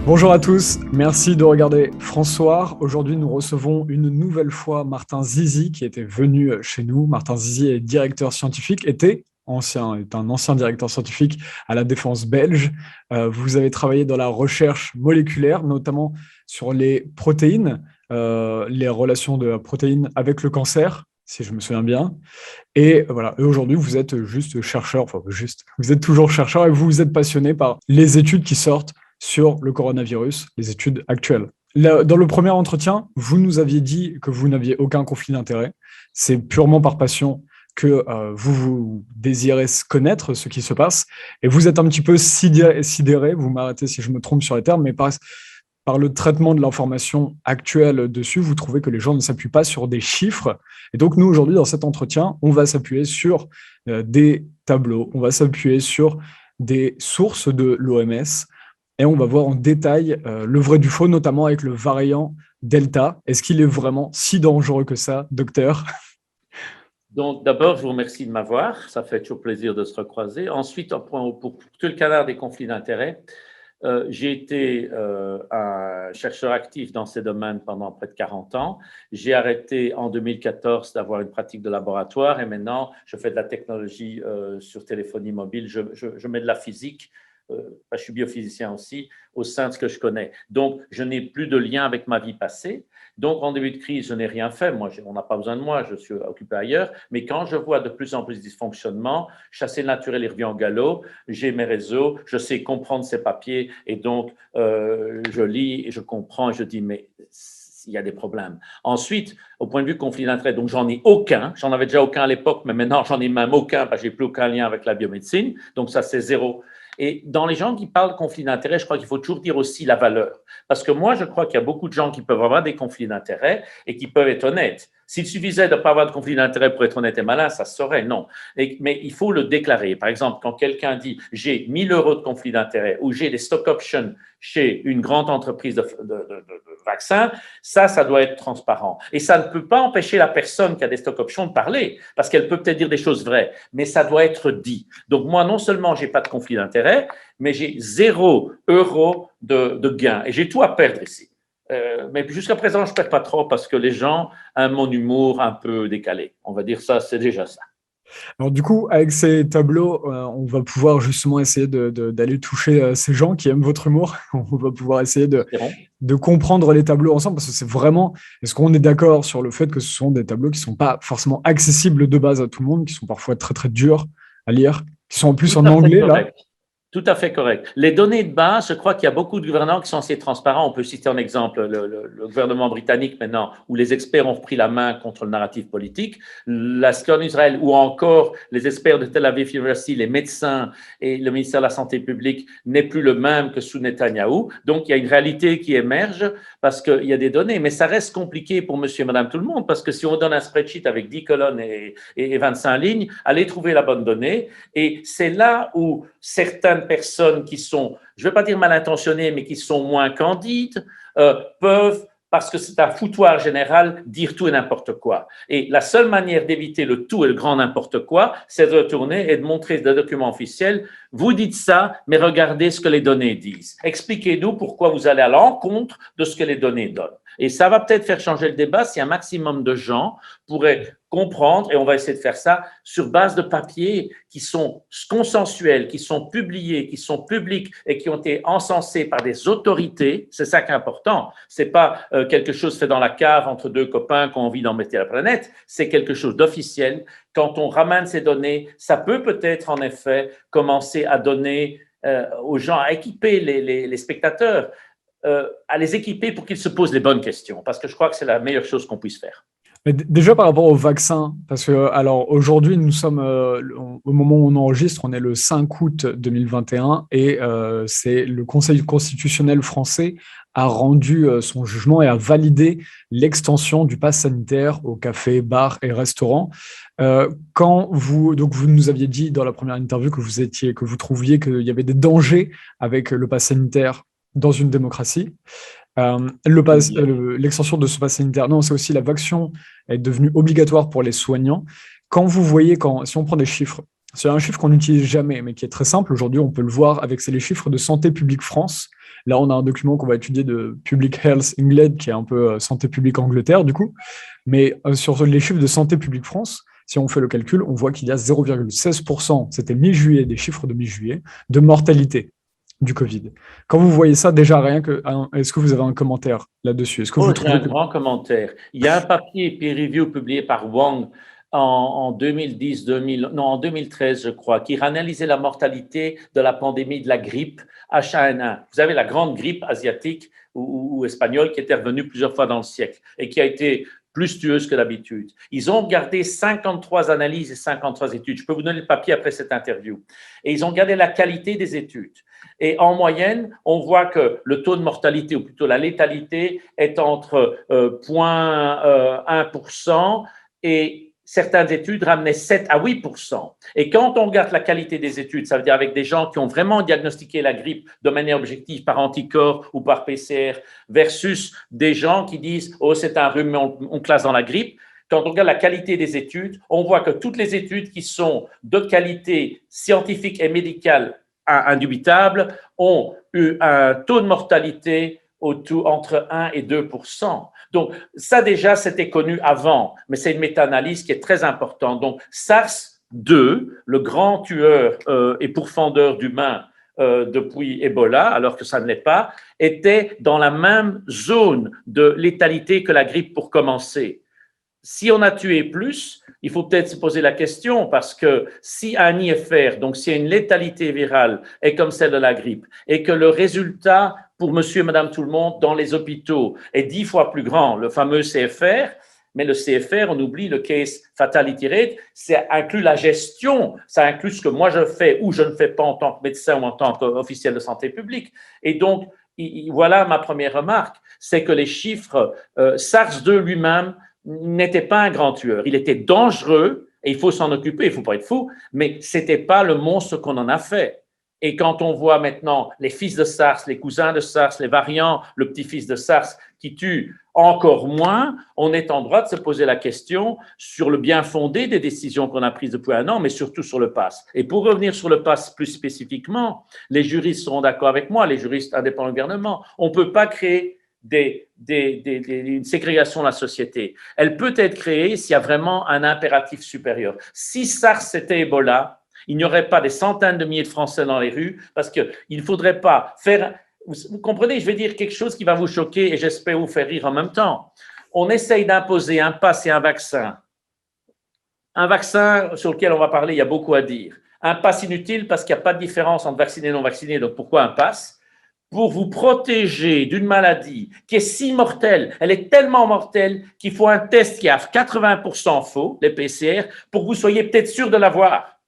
Bonjour à tous, merci de regarder François. Aujourd'hui, nous recevons une nouvelle fois Martin Zizi qui était venu chez nous. Martin Zizi est directeur scientifique, est un ancien directeur scientifique à la Défense belge. Vous avez travaillé dans la recherche moléculaire, notamment sur les protéines, les relations de la protéine avec le cancer, si je me souviens bien. Et voilà, et aujourd'hui, vous êtes juste chercheur, vous êtes toujours chercheur et vous êtes passionné par les études qui sortent sur le coronavirus, les études actuelles. Là, dans le premier entretien, vous nous aviez dit que vous n'aviez aucun conflit d'intérêt. C'est purement par passion que vous désirez connaître ce qui se passe. Et vous êtes un petit peu sidéré, vous m'arrêtez si je me trompe sur les termes, mais par le traitement de l'information actuelle dessus, vous trouvez que les gens ne s'appuient pas sur des chiffres. Et donc, nous, aujourd'hui, dans cet entretien, on va s'appuyer sur des tableaux, on va s'appuyer sur des sources de l'OMS, et on va voir en détail le vrai du faux, notamment avec le variant Delta. Est-ce qu'il est vraiment si dangereux que ça, docteur? Donc, d'abord, je vous remercie de m'avoir. Ça fait toujours plaisir de se recroiser. Ensuite, pour tout le canard des conflits d'intérêts, j'ai été un chercheur actif dans ces domaines pendant près de 40 ans. J'ai arrêté en 2014 d'avoir une pratique de laboratoire et maintenant, je fais de la technologie sur téléphonie mobile. Je mets de la physique. Je suis biophysicien aussi, au sein de ce que je connais. Donc, je n'ai plus de lien avec ma vie passée. Donc, en début de crise, je n'ai rien fait. Moi, on n'a pas besoin de moi, je suis occupé ailleurs. Mais quand je vois de plus en plus de dysfonctionnements, chasser le naturel, il revient au galop. J'ai mes réseaux, je sais comprendre ces papiers. Et donc, je lis et je comprends et je dis, mais il y a des problèmes. Ensuite, au point de vue conflit d'intérêt, donc j'en ai aucun. J'en avais déjà aucun à l'époque, mais maintenant, j'en ai même aucun parce que je n'ai plus aucun lien avec la biomédecine. Donc, ça, c'est zéro. Et dans les gens qui parlent de conflit d'intérêt, je crois qu'il faut toujours dire aussi la valeur. Parce que moi, je crois qu'il y a beaucoup de gens qui peuvent avoir des conflits d'intérêt et qui peuvent être honnêtes. S'il suffisait de ne pas avoir de conflit d'intérêt pour être honnête et malin, ça se saurait, non. Mais il faut le déclarer. Par exemple, quand quelqu'un dit « j'ai 1000 euros de conflit d'intérêt » ou « j'ai des stock options chez une grande entreprise de vaccins », ça doit être transparent. Et ça ne peut pas empêcher la personne qui a des stock options de parler, parce qu'elle peut peut-être dire des choses vraies, mais ça doit être dit. Donc moi, non seulement je n'ai pas de conflit d'intérêt, mais j'ai 0 € de gain. Et j'ai tout à perdre ici. Mais jusqu'à présent, je ne perds pas trop parce que les gens aiment mon humour un peu décalé. On va dire ça, c'est déjà ça. Alors du coup, avec ces tableaux, on va pouvoir justement essayer d'aller toucher ces gens qui aiment votre humour. On va pouvoir essayer de comprendre les tableaux ensemble parce que c'est vraiment, est-ce qu'on est d'accord sur le fait que ce sont des tableaux qui ne sont pas forcément accessibles de base à tout le monde, qui sont parfois très très durs à lire, qui sont en plus Tout en à fait anglais là? correct. Tout à fait correct. Les données de base, je crois qu'il y a beaucoup de gouvernants qui sont assez transparents. On peut citer en exemple le gouvernement britannique maintenant, où les experts ont repris la main contre le narratif politique, la en Israël, ou encore les experts de Tel Aviv University, les médecins et le ministère de la Santé publique n'est plus le même que sous Netanyahou. Donc, il y a une réalité qui émerge parce qu'il y a des données, mais ça reste compliqué pour monsieur et madame tout le monde, parce que si on donne un spreadsheet avec 10 colonnes et 25 lignes, allez trouver la bonne donnée. Et c'est là où certaines personnes qui sont, je ne vais pas dire mal intentionnées, mais qui sont moins candides, peuvent, parce que c'est un foutoir général, dire tout et n'importe quoi. Et la seule manière d'éviter le tout et le grand n'importe quoi, c'est de retourner et de montrer des documents officiels. Vous dites ça, mais regardez ce que les données disent. Expliquez-nous pourquoi vous allez à l'encontre de ce que les données donnent. Et ça va peut-être faire changer le débat si un maximum de gens pourraient comprendre, et on va essayer de faire ça sur base de papiers qui sont consensuels, qui sont publiés, qui sont publics et qui ont été encensés par des autorités. C'est ça qui est important. C'est pas quelque chose fait dans la cave entre deux copains qui ont envie d'embêter la planète. C'est quelque chose d'officiel. Quand on ramène ces données, ça peut peut-être en effet commencer à donner aux gens, à équiper les spectateurs, à les équiper pour qu'ils se posent les bonnes questions, parce que je crois que c'est la meilleure chose qu'on puisse faire. Mais déjà par rapport au vaccin, parce que alors aujourd'hui nous sommes au moment où on enregistre, on est le 5 août 2021 et c'est le Conseil constitutionnel français a rendu son jugement et a validé l'extension du pass sanitaire aux cafés, bars et restaurants. Quand vous nous aviez dit dans la première interview que vous trouviez qu'il y avait des dangers avec le pass sanitaire dans une démocratie. L'extension de ce pass sanitaire, non, c'est aussi la vaccination est devenue obligatoire pour les soignants. Quand vous voyez, si on prend des chiffres, c'est un chiffre qu'on n'utilise jamais, mais qui est très simple. Aujourd'hui, on peut le voir avec les chiffres de Santé publique France. Là, on a un document qu'on va étudier de Public Health England, qui est un peu santé publique Angleterre, du coup. Mais sur les chiffres de Santé publique France, si on fait le calcul, on voit qu'il y a 0,16%, c'était mi-juillet, des chiffres de mi-juillet, de mortalité du Covid. Quand vous voyez ça, déjà rien que, est-ce que vous avez un commentaire là-dessus? Est-ce que vous J'ai trouvez un que... grand commentaire. Il y a un papier peer review publié par Wang en 2010, non, en 2013, je crois, qui analysait la mortalité de la pandémie de la grippe H1N1. Vous avez la grande grippe asiatique ou espagnole qui était revenue plusieurs fois dans le siècle et qui a été plus tueuse que d'habitude. Ils ont regardé 53 analyses et 53 études. Je peux vous donner le papier après cette interview. Et ils ont regardé la qualité des études. Et en moyenne, on voit que le taux de mortalité, ou plutôt la létalité, est entre 0,1% et certaines études ramenaient 7 à 8%. Et quand on regarde la qualité des études, ça veut dire avec des gens qui ont vraiment diagnostiqué la grippe de manière objective par anticorps ou par PCR, versus des gens qui disent « Oh, c'est un rhume, on classe dans la grippe », quand on regarde la qualité des études, on voit que toutes les études qui sont de qualité scientifique et médicale indubitable, ont eu un taux de mortalité entre 1 et 2%. Donc, ça déjà, c'était connu avant, mais c'est une méta-analyse qui est très importante. Donc, SARS-2, le grand tueur et pourfendeur d'humains depuis Ebola, alors que ça ne l'est pas, était dans la même zone de létalité que la grippe pour commencer. Si on a tué plus, il faut peut-être se poser la question parce que si un IFR, donc si une létalité virale est comme celle de la grippe et que le résultat pour monsieur et madame tout le monde dans les hôpitaux est 10 fois plus grand, le fameux CFR, mais le CFR, on oublie le case fatality rate, ça inclut la gestion, ça inclut ce que moi je fais ou je ne fais pas en tant que médecin ou en tant qu'officiel de santé publique. Et donc, voilà ma première remarque, c'est que les chiffres, SARS-2 lui-même, n'était pas un grand tueur. Il était dangereux et il faut s'en occuper, il ne faut pas être fou, mais ce n'était pas le monstre qu'on en a fait. Et quand on voit maintenant les fils de SARS, les cousins de SARS, les variants, le petit-fils de SARS qui tuent encore moins, on est en droit de se poser la question sur le bien fondé des décisions qu'on a prises depuis un an, mais surtout sur le pass. Et pour revenir sur le pass plus spécifiquement, les juristes seront d'accord avec moi, les juristes indépendants du gouvernement, on ne peut pas créer une ségrégation de la société. Elle peut être créée s'il y a vraiment un impératif supérieur. Si SARS c'était Ebola, il n'y aurait pas des centaines de milliers de Français dans les rues parce qu'il ne faudrait pas faire… Vous comprenez, je vais dire quelque chose qui va vous choquer et j'espère vous faire rire en même temps. On essaye d'imposer un pass et un vaccin. Un vaccin sur lequel on va parler, il y a beaucoup à dire. Un pass inutile parce qu'il n'y a pas de différence entre vacciné et non vacciné, donc pourquoi un pass ? Pour vous protéger d'une maladie qui est si mortelle, elle est tellement mortelle qu'il faut un test qui a 80% faux, les PCR, pour que vous soyez peut-être sûr de l'avoir.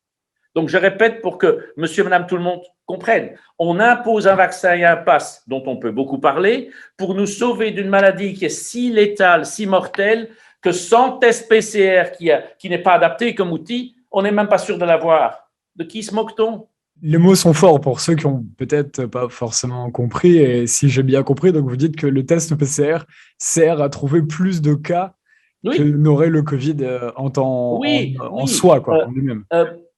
Donc, je répète pour que monsieur et madame tout le monde comprennent. On impose un vaccin et un pass dont on peut beaucoup parler pour nous sauver d'une maladie qui est si létale, si mortelle, que sans test PCR qui n'est pas adapté comme outil, on n'est même pas sûr de l'avoir. De qui se moque-t-on ? Les mots sont forts pour ceux qui ont peut-être pas forcément compris. Et si j'ai bien compris, donc vous dites que le test PCR sert à trouver plus de cas que n'aurait le Covid en soi, quoi, en lui-même.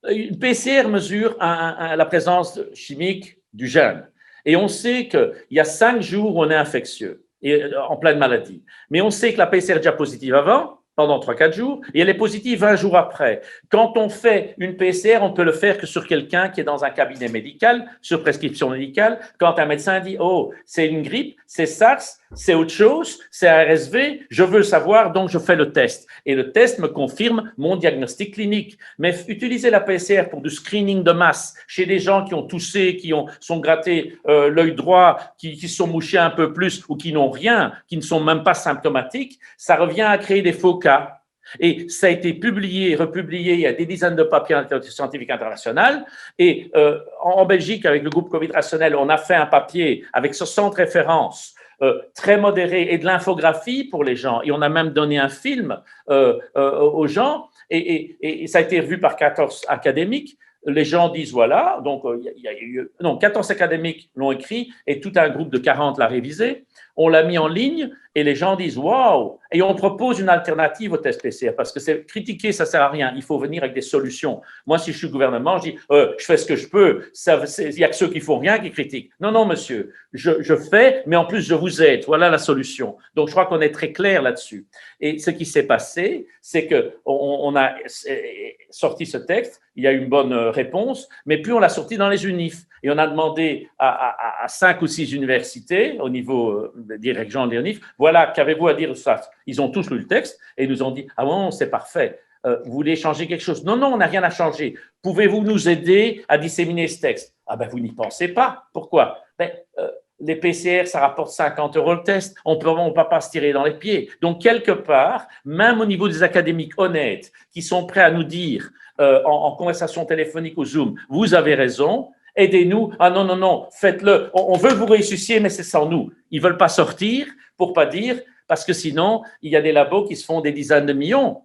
Une PCR mesure la présence chimique du gène. Et on sait qu'il y a 5 jours où on est infectieux et en pleine maladie. Mais on sait que la PCR est déjà positive avant, pendant 3-4 jours, et elle est positive 20 jours après. Quand on fait une PCR, on peut le faire que sur quelqu'un qui est dans un cabinet médical, sur prescription médicale, quand un médecin dit « Oh, c'est une grippe, c'est SARS, c'est autre chose, c'est un RSV, je veux savoir, donc je fais le test. » Et le test me confirme mon diagnostic clinique. Mais utiliser la PCR pour du screening de masse chez des gens qui ont toussé, sont grattés l'œil droit, qui sont mouchés un peu plus ou qui n'ont rien, qui ne sont même pas symptomatiques, ça revient à créer des faux cas. Et ça a été publié et republié, il y a des dizaines de papiers scientifiques internationaux. Et en Belgique, avec le groupe Covid Rationnel, on a fait un papier avec 60 références très modérées et de l'infographie pour les gens. Et on a même donné un film aux gens et ça a été revu par 14 académiques. Les gens disent voilà, donc 14 académiques l'ont écrit et tout un groupe de 40 l'a révisé. On l'a mis en ligne et les gens disent waouh. Et on propose une alternative au test PCR parce que c'est critiquer, ça ne sert à rien. Il faut venir avec des solutions. Moi, si je suis gouvernement, je dis je fais ce que je peux. Il n'y a que ceux qui font rien qui critiquent. Non, non, monsieur, je fais, mais en plus, je vous aide. Voilà la solution. Donc, je crois qu'on est très clair là-dessus. Et ce qui s'est passé, c'est qu'on a sorti ce texte, il y a eu une bonne réponse, mais puis on l'a sorti dans les UNIF. Et on a demandé à 5 ou 6 universités, au niveau des dirigeants des UNIF, voilà, qu'avez-vous à dire de ça? Ils ont tous lu le texte et ils nous ont dit, ah bon, c'est parfait. Vous voulez changer quelque chose? Non, non, on n'a rien à changer. Pouvez-vous nous aider à disséminer ce texte? Ah ben, vous n'y pensez pas. Pourquoi? Les PCR, ça rapporte 50 € le test. On ne peut pas se tirer dans les pieds. Donc, quelque part, même au niveau des académiques honnêtes qui sont prêts à nous dire en conversation téléphonique ou Zoom, vous avez raison, aidez-nous. Ah non, non, non, faites-le. On veut vous ressusciter, mais c'est sans nous. Ils ne veulent pas sortir pour pas dire, parce que sinon, il y a des labos qui se font des dizaines de millions.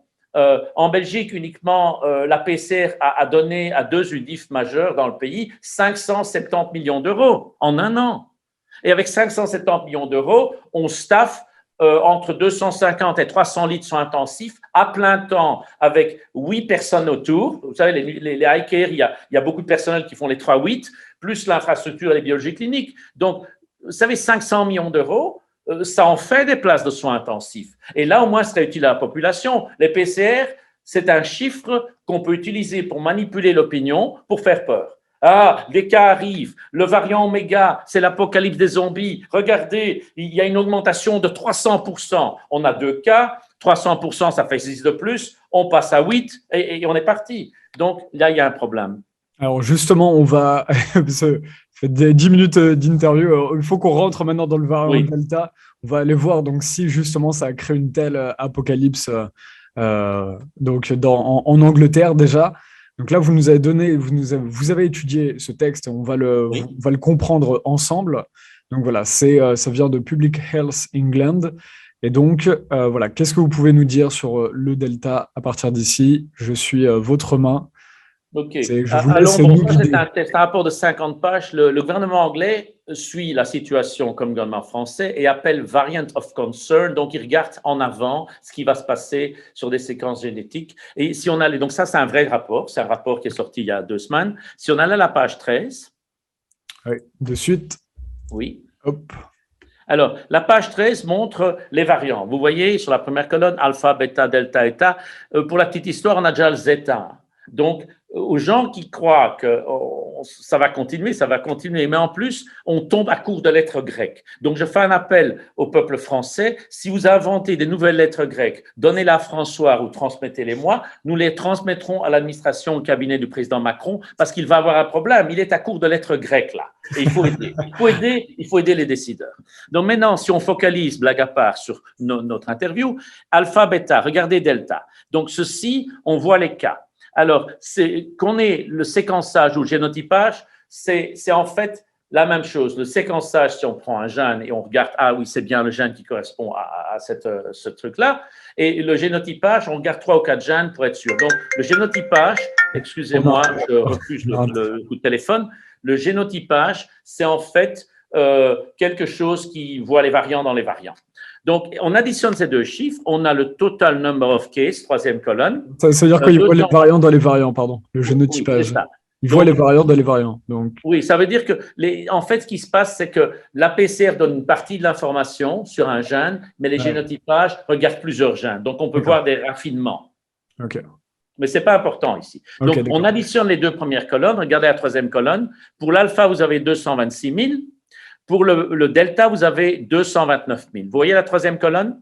En Belgique, uniquement, la PCR a donné à 2 UDIF majeurs dans le pays 570 millions d'euros en un an. Et avec 570 millions d'euros, on staffe entre 250 et 300 lits de soins intensifs à plein temps avec 8 personnes autour. Vous savez, les high care, il y a beaucoup de personnel qui font les 3-8, plus l'infrastructure et les biologies cliniques. Donc, vous savez, 500 millions d'euros, ça en fait des places de soins intensifs. Et là, au moins, ce serait utile à la population. Les PCR, c'est un chiffre qu'on peut utiliser pour manipuler l'opinion, pour faire peur. Ah, les cas arrivent, le variant Oméga, c'est l'apocalypse des zombies. Regardez, il y a une augmentation de 300%. On a 2 cas, 300%, ça fait 6 de plus. On passe à 8 et on est parti. Donc, là, il y a un problème. Alors justement, on va… ça fait 10 minutes d'interview. Il faut qu'on rentre maintenant dans le variant Delta. On va aller voir donc si justement ça a créé une telle apocalypse donc en Angleterre déjà. Donc là, vous nous avez donné, vous avez étudié ce texte, on va le comprendre ensemble. Donc voilà, ça vient de Public Health England. Et donc, voilà, qu'est-ce que vous pouvez nous dire sur le Delta à partir d'ici? Je suis votre main. OK. C'est un rapport de 50 pages. Le gouvernement anglais suit la situation comme le gouvernement français et appelle variant of concern. Donc, il regarde en avant ce qui va se passer sur des séquences génétiques. Et si on allait, donc ça, c'est un vrai rapport. C'est un rapport qui est sorti il y a 2 semaines. Si on allait à la page 13. Oui, de suite. Oui. Hop. Alors, la page 13 montre les variants. Vous voyez sur la première colonne, alpha, bêta, delta, eta. Pour la petite histoire, on a déjà le zeta. Donc, aux gens qui croient que ça va continuer, mais en plus, on tombe à court de lettres grecques. Donc, je fais un appel au peuple français. Si vous inventez des nouvelles lettres grecques, donnez-les à François ou transmettez-les-moi. Nous les transmettrons à l'administration, au cabinet du président Macron, parce qu'il va avoir un problème. Il est à court de lettres grecques, là. Et il faut aider. Il faut aider les décideurs. Donc, maintenant, si on focalise, blague à part, sur notre interview, alpha, bêta, regardez delta. Donc, ceci, on voit les cas. Alors, qu'on ait le séquençage ou le génotypage, c'est en fait la même chose. Le séquençage, si on prend un gène et on regarde, ah oui, c'est bien le gène qui correspond à ce truc-là. Et le génotypage, on regarde 3 ou 4 gènes pour être sûr. Donc, le génotypage, excusez-moi, je refuse le coup de téléphone. Le génotypage, c'est en fait quelque chose qui voit les variants dans les variants. Donc, on additionne ces 2 chiffres, on a le total number of cases, 3e colonne. Ça veut dire qu'il voit les variants dans les variants, pardon, le génotypage. Oui, il voit les variants dans les variants. Donc. Oui, ça veut dire que, en fait, ce qui se passe, c'est que la PCR donne une partie de l'information sur un gène, mais les génotypages regardent plusieurs gènes. Donc, on peut voir des raffinements. OK. Mais ce n'est pas important ici. Donc, on additionne les 2 premières colonnes. Regardez la 3e colonne. Pour l'alpha, vous avez 226 000. Pour le delta, vous avez 229 000. Vous voyez la 3e colonne?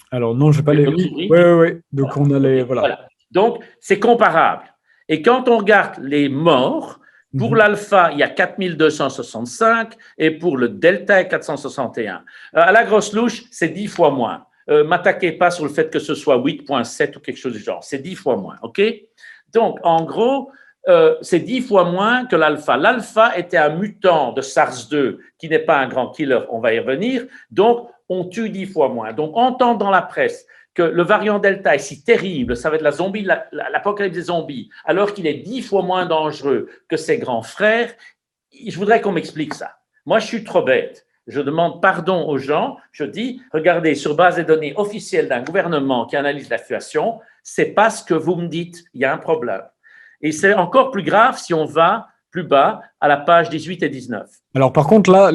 Alors non, je ne vais pas les… Oui. Donc, on a les… Voilà. Donc, c'est comparable. Et quand on regarde les morts, pour l'alpha, il y a 4 265 et pour le delta, il y a 461. À la grosse louche, c'est 10 fois moins. M'attaquez pas sur le fait que ce soit 8,7 ou quelque chose du genre. C'est 10 fois moins, OK? Donc, en gros… c'est 10 fois moins que l'alpha. L'alpha était un mutant de SARS-2 qui n'est pas un grand killer, on va y revenir. Donc, on tue 10 fois moins. Donc, on entend dans la presse que le variant Delta est si terrible, ça va être l'apocalypse des zombies, alors qu'il est 10 fois moins dangereux que ses grands frères. Je voudrais qu'on m'explique ça. Moi, je suis trop bête. Je demande pardon aux gens. Je dis, regardez, sur base des données officielles d'un gouvernement qui analyse la situation, c'est pas ce que vous me dites. Il y a un problème. Et c'est encore plus grave si on va plus bas à la page 18 et 19. Alors par contre, là,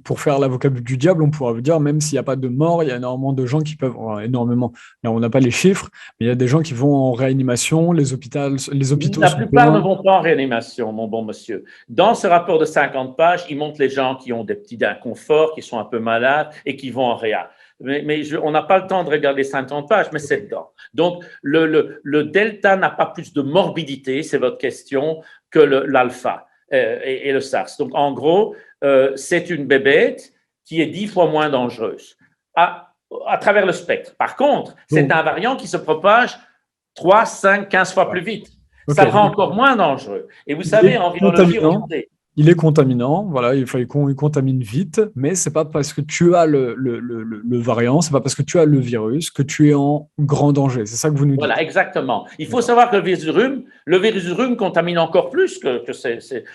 pour faire l'avocat du diable, on pourra vous dire, même s'il n'y a pas de mort, il y a énormément de gens qui peuvent, enfin, énormément, là on n'a pas les chiffres, mais il y a des gens qui vont en réanimation, les hôpitaux La sont plupart ne pleins. vont pas en réanimation, mon bon monsieur. Dans ce rapport de 50 pages, il montre les gens qui ont des petits inconforts, qui sont un peu malades et qui vont en réa. On n'a pas le temps de regarder 50 pages, mais c'est dedans. Donc, le delta n'a pas plus de morbidité, c'est votre question, que l'alpha et le SARS. Donc, en gros, c'est une bébête qui est 10 fois moins dangereuse à travers le spectre. Par contre, c'est un variant qui se propage 3, 5, 15 fois plus vite. Ça le rend encore moins dangereux. Et vous savez, en virologie, on dit il est contaminant, voilà, il contamine vite, mais c'est pas parce que tu as le variant, c'est pas parce que tu as le virus que tu es en grand danger. C'est ça que vous nous dites. Voilà, exactement. Il faut savoir que le virus du rhume contamine encore plus que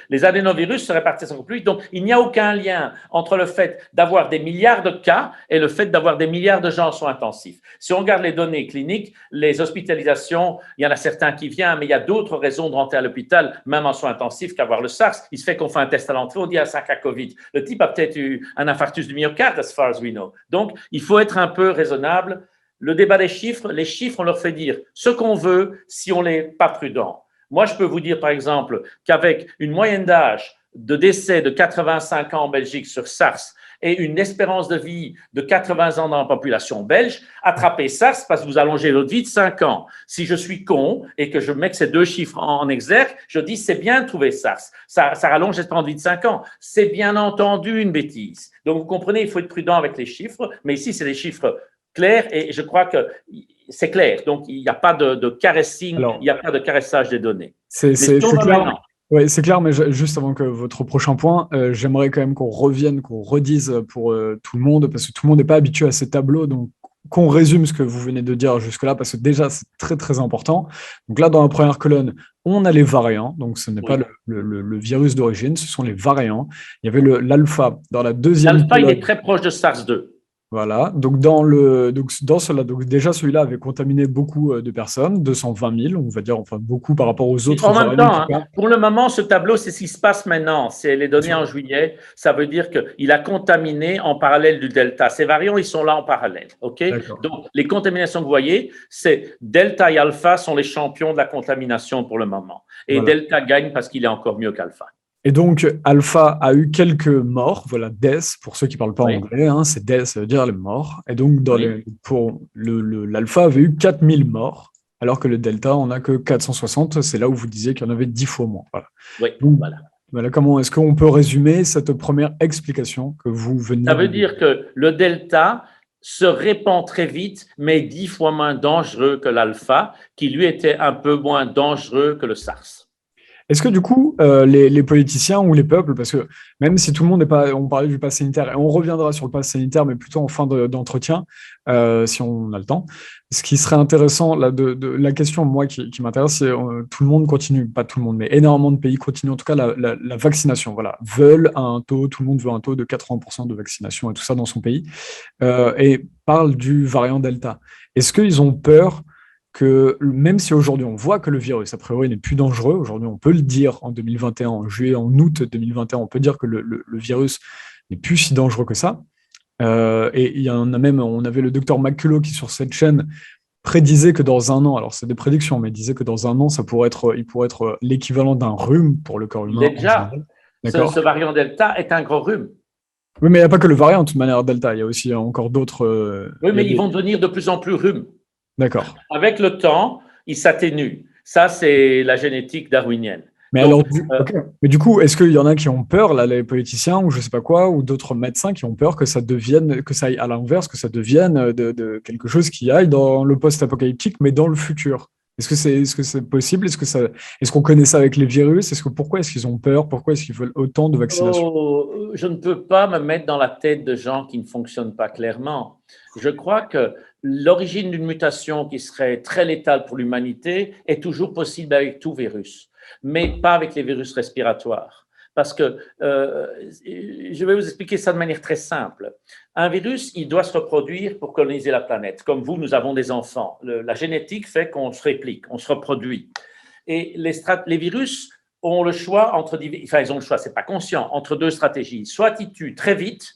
les adénovirus se répartissent encore plus. Donc, il n'y a aucun lien entre le fait d'avoir des milliards de cas et le fait d'avoir des milliards de gens en soins intensifs. Si on regarde les données cliniques, les hospitalisations, il y en a certains qui viennent, mais il y a d'autres raisons de rentrer à l'hôpital, même en soins intensifs, qu'avoir le SARS. Il se fait qu'on fait un test à l'entrée, on dit à 5 cas Covid. Le type a peut-être eu un infarctus du myocarde, as far as we know. Donc, il faut être un peu raisonnable. Le débat des chiffres, les chiffres, on leur fait dire ce qu'on veut si on n'est pas prudent. Moi, je peux vous dire, par exemple, qu'avec une moyenne d'âge de décès de 85 ans en Belgique sur SARS et une espérance de vie de 80 ans dans la population belge, attraper SARS parce que vous allongez votre vie de 5 ans. Si je suis con et que je mets ces deux chiffres en exergue, je dis c'est bien de trouver SARS. Ça rallonge l'espérance de vie de 5 ans. C'est bien entendu une bêtise. Donc, vous comprenez, il faut être prudent avec les chiffres, mais ici, c'est des chiffres clairs et je crois que c'est clair. Donc, il n'y a pas de caressing, il n'y a pas de caressage des données. C'est clair. Oui, c'est clair, mais juste avant que votre prochain point, j'aimerais quand même qu'on revienne, qu'on redise pour tout le monde, parce que tout le monde n'est pas habitué à ces tableaux, donc qu'on résume ce que vous venez de dire jusque-là, parce que déjà, c'est très, très important. Donc là, dans la première colonne, on a les variants, donc ce n'est pas le virus d'origine, ce sont les variants. Il y avait l'alpha dans la deuxième colonne. L'alpha, il est très proche de SARS-2. Voilà, donc dans cela, donc déjà celui-là avait contaminé beaucoup de personnes, 220 000, on va dire, enfin beaucoup par rapport aux autres. En même temps, pour le moment, ce tableau, c'est ce qui se passe maintenant. C'est les données en juillet. Ça veut dire qu'il a contaminé en parallèle du delta. Ces variants, ils sont là en parallèle. OK? Donc, les contaminations que vous voyez, c'est delta et alpha sont les champions de la contamination pour le moment. Et delta gagne parce qu'il est encore mieux qu'alpha. Et donc, alpha a eu quelques morts, voilà, death, pour ceux qui ne parlent pas anglais, hein, c'est death, ça veut dire les morts. Et donc, pour l'alpha avait eu 4000 morts, alors que le delta, on n'a que 460, c'est là où vous disiez qu'il y en avait 10 fois moins. Voilà. Oui, donc, voilà, comment est-ce qu'on peut résumer cette première explication que vous venez Ça veut dire que le delta se répand très vite, mais 10 fois moins dangereux que l'alpha, qui lui était un peu moins dangereux que le SARS. Est-ce que du coup, les politiciens ou les peuples, parce que même si tout le monde n'est pas, on parlait du pass sanitaire, et on reviendra sur le pass sanitaire, mais plutôt en fin d'entretien, si on a le temps. Ce qui serait intéressant, là, la question, moi, qui m'intéresse, c'est tout le monde continue, pas tout le monde, mais énormément de pays continuent, en tout cas, la vaccination. Voilà, veulent un taux, tout le monde veut un taux de 80% de vaccination et tout ça dans son pays, et parle du variant Delta. Est-ce qu'ils ont peur que même si aujourd'hui on voit que le virus, a priori, n'est plus dangereux, aujourd'hui on peut le dire en 2021, en juillet, en août 2021, on peut dire que le virus n'est plus si dangereux que ça. Et il y en a même, on avait le docteur McCullough qui, sur cette chaîne, prédisait que dans un an, alors c'est des prédictions, mais il disait que dans un an, il pourrait être l'équivalent d'un rhume pour le corps humain. Déjà, ce variant Delta est un gros rhume. Oui, mais il n'y a pas que le variant, de toute manière, Delta, il y a aussi encore d'autres... oui, mais ils vont devenir de plus en plus rhumes. D'accord. Avec le temps, il s'atténue. Ça, c'est la génétique darwinienne. Mais donc, alors, mais du coup, est-ce qu'il y en a qui ont peur, là, les politiciens ou je sais pas quoi, ou d'autres médecins qui ont peur que ça devienne, que ça aille à l'inverse, que ça devienne de quelque chose qui aille dans le post-apocalyptique, mais dans le futur? Est-ce que c'est possible? Est-ce qu'on connaît ça avec les virus? Pourquoi est-ce qu'ils ont peur? Pourquoi est-ce qu'ils veulent autant de vaccination? Je ne peux pas me mettre dans la tête de gens qui ne fonctionnent pas clairement. Je crois que l'origine d'une mutation qui serait très létale pour l'humanité est toujours possible avec tout virus, mais pas avec les virus respiratoires. Parce que je vais vous expliquer ça de manière très simple. Un virus, il doit se reproduire pour coloniser la planète. Comme vous, nous avons des enfants. La génétique fait qu'on se réplique, on se reproduit. Et les virus ont le choix ils ont le choix, c'est pas conscient, entre deux stratégies. Soit ils tuent très vite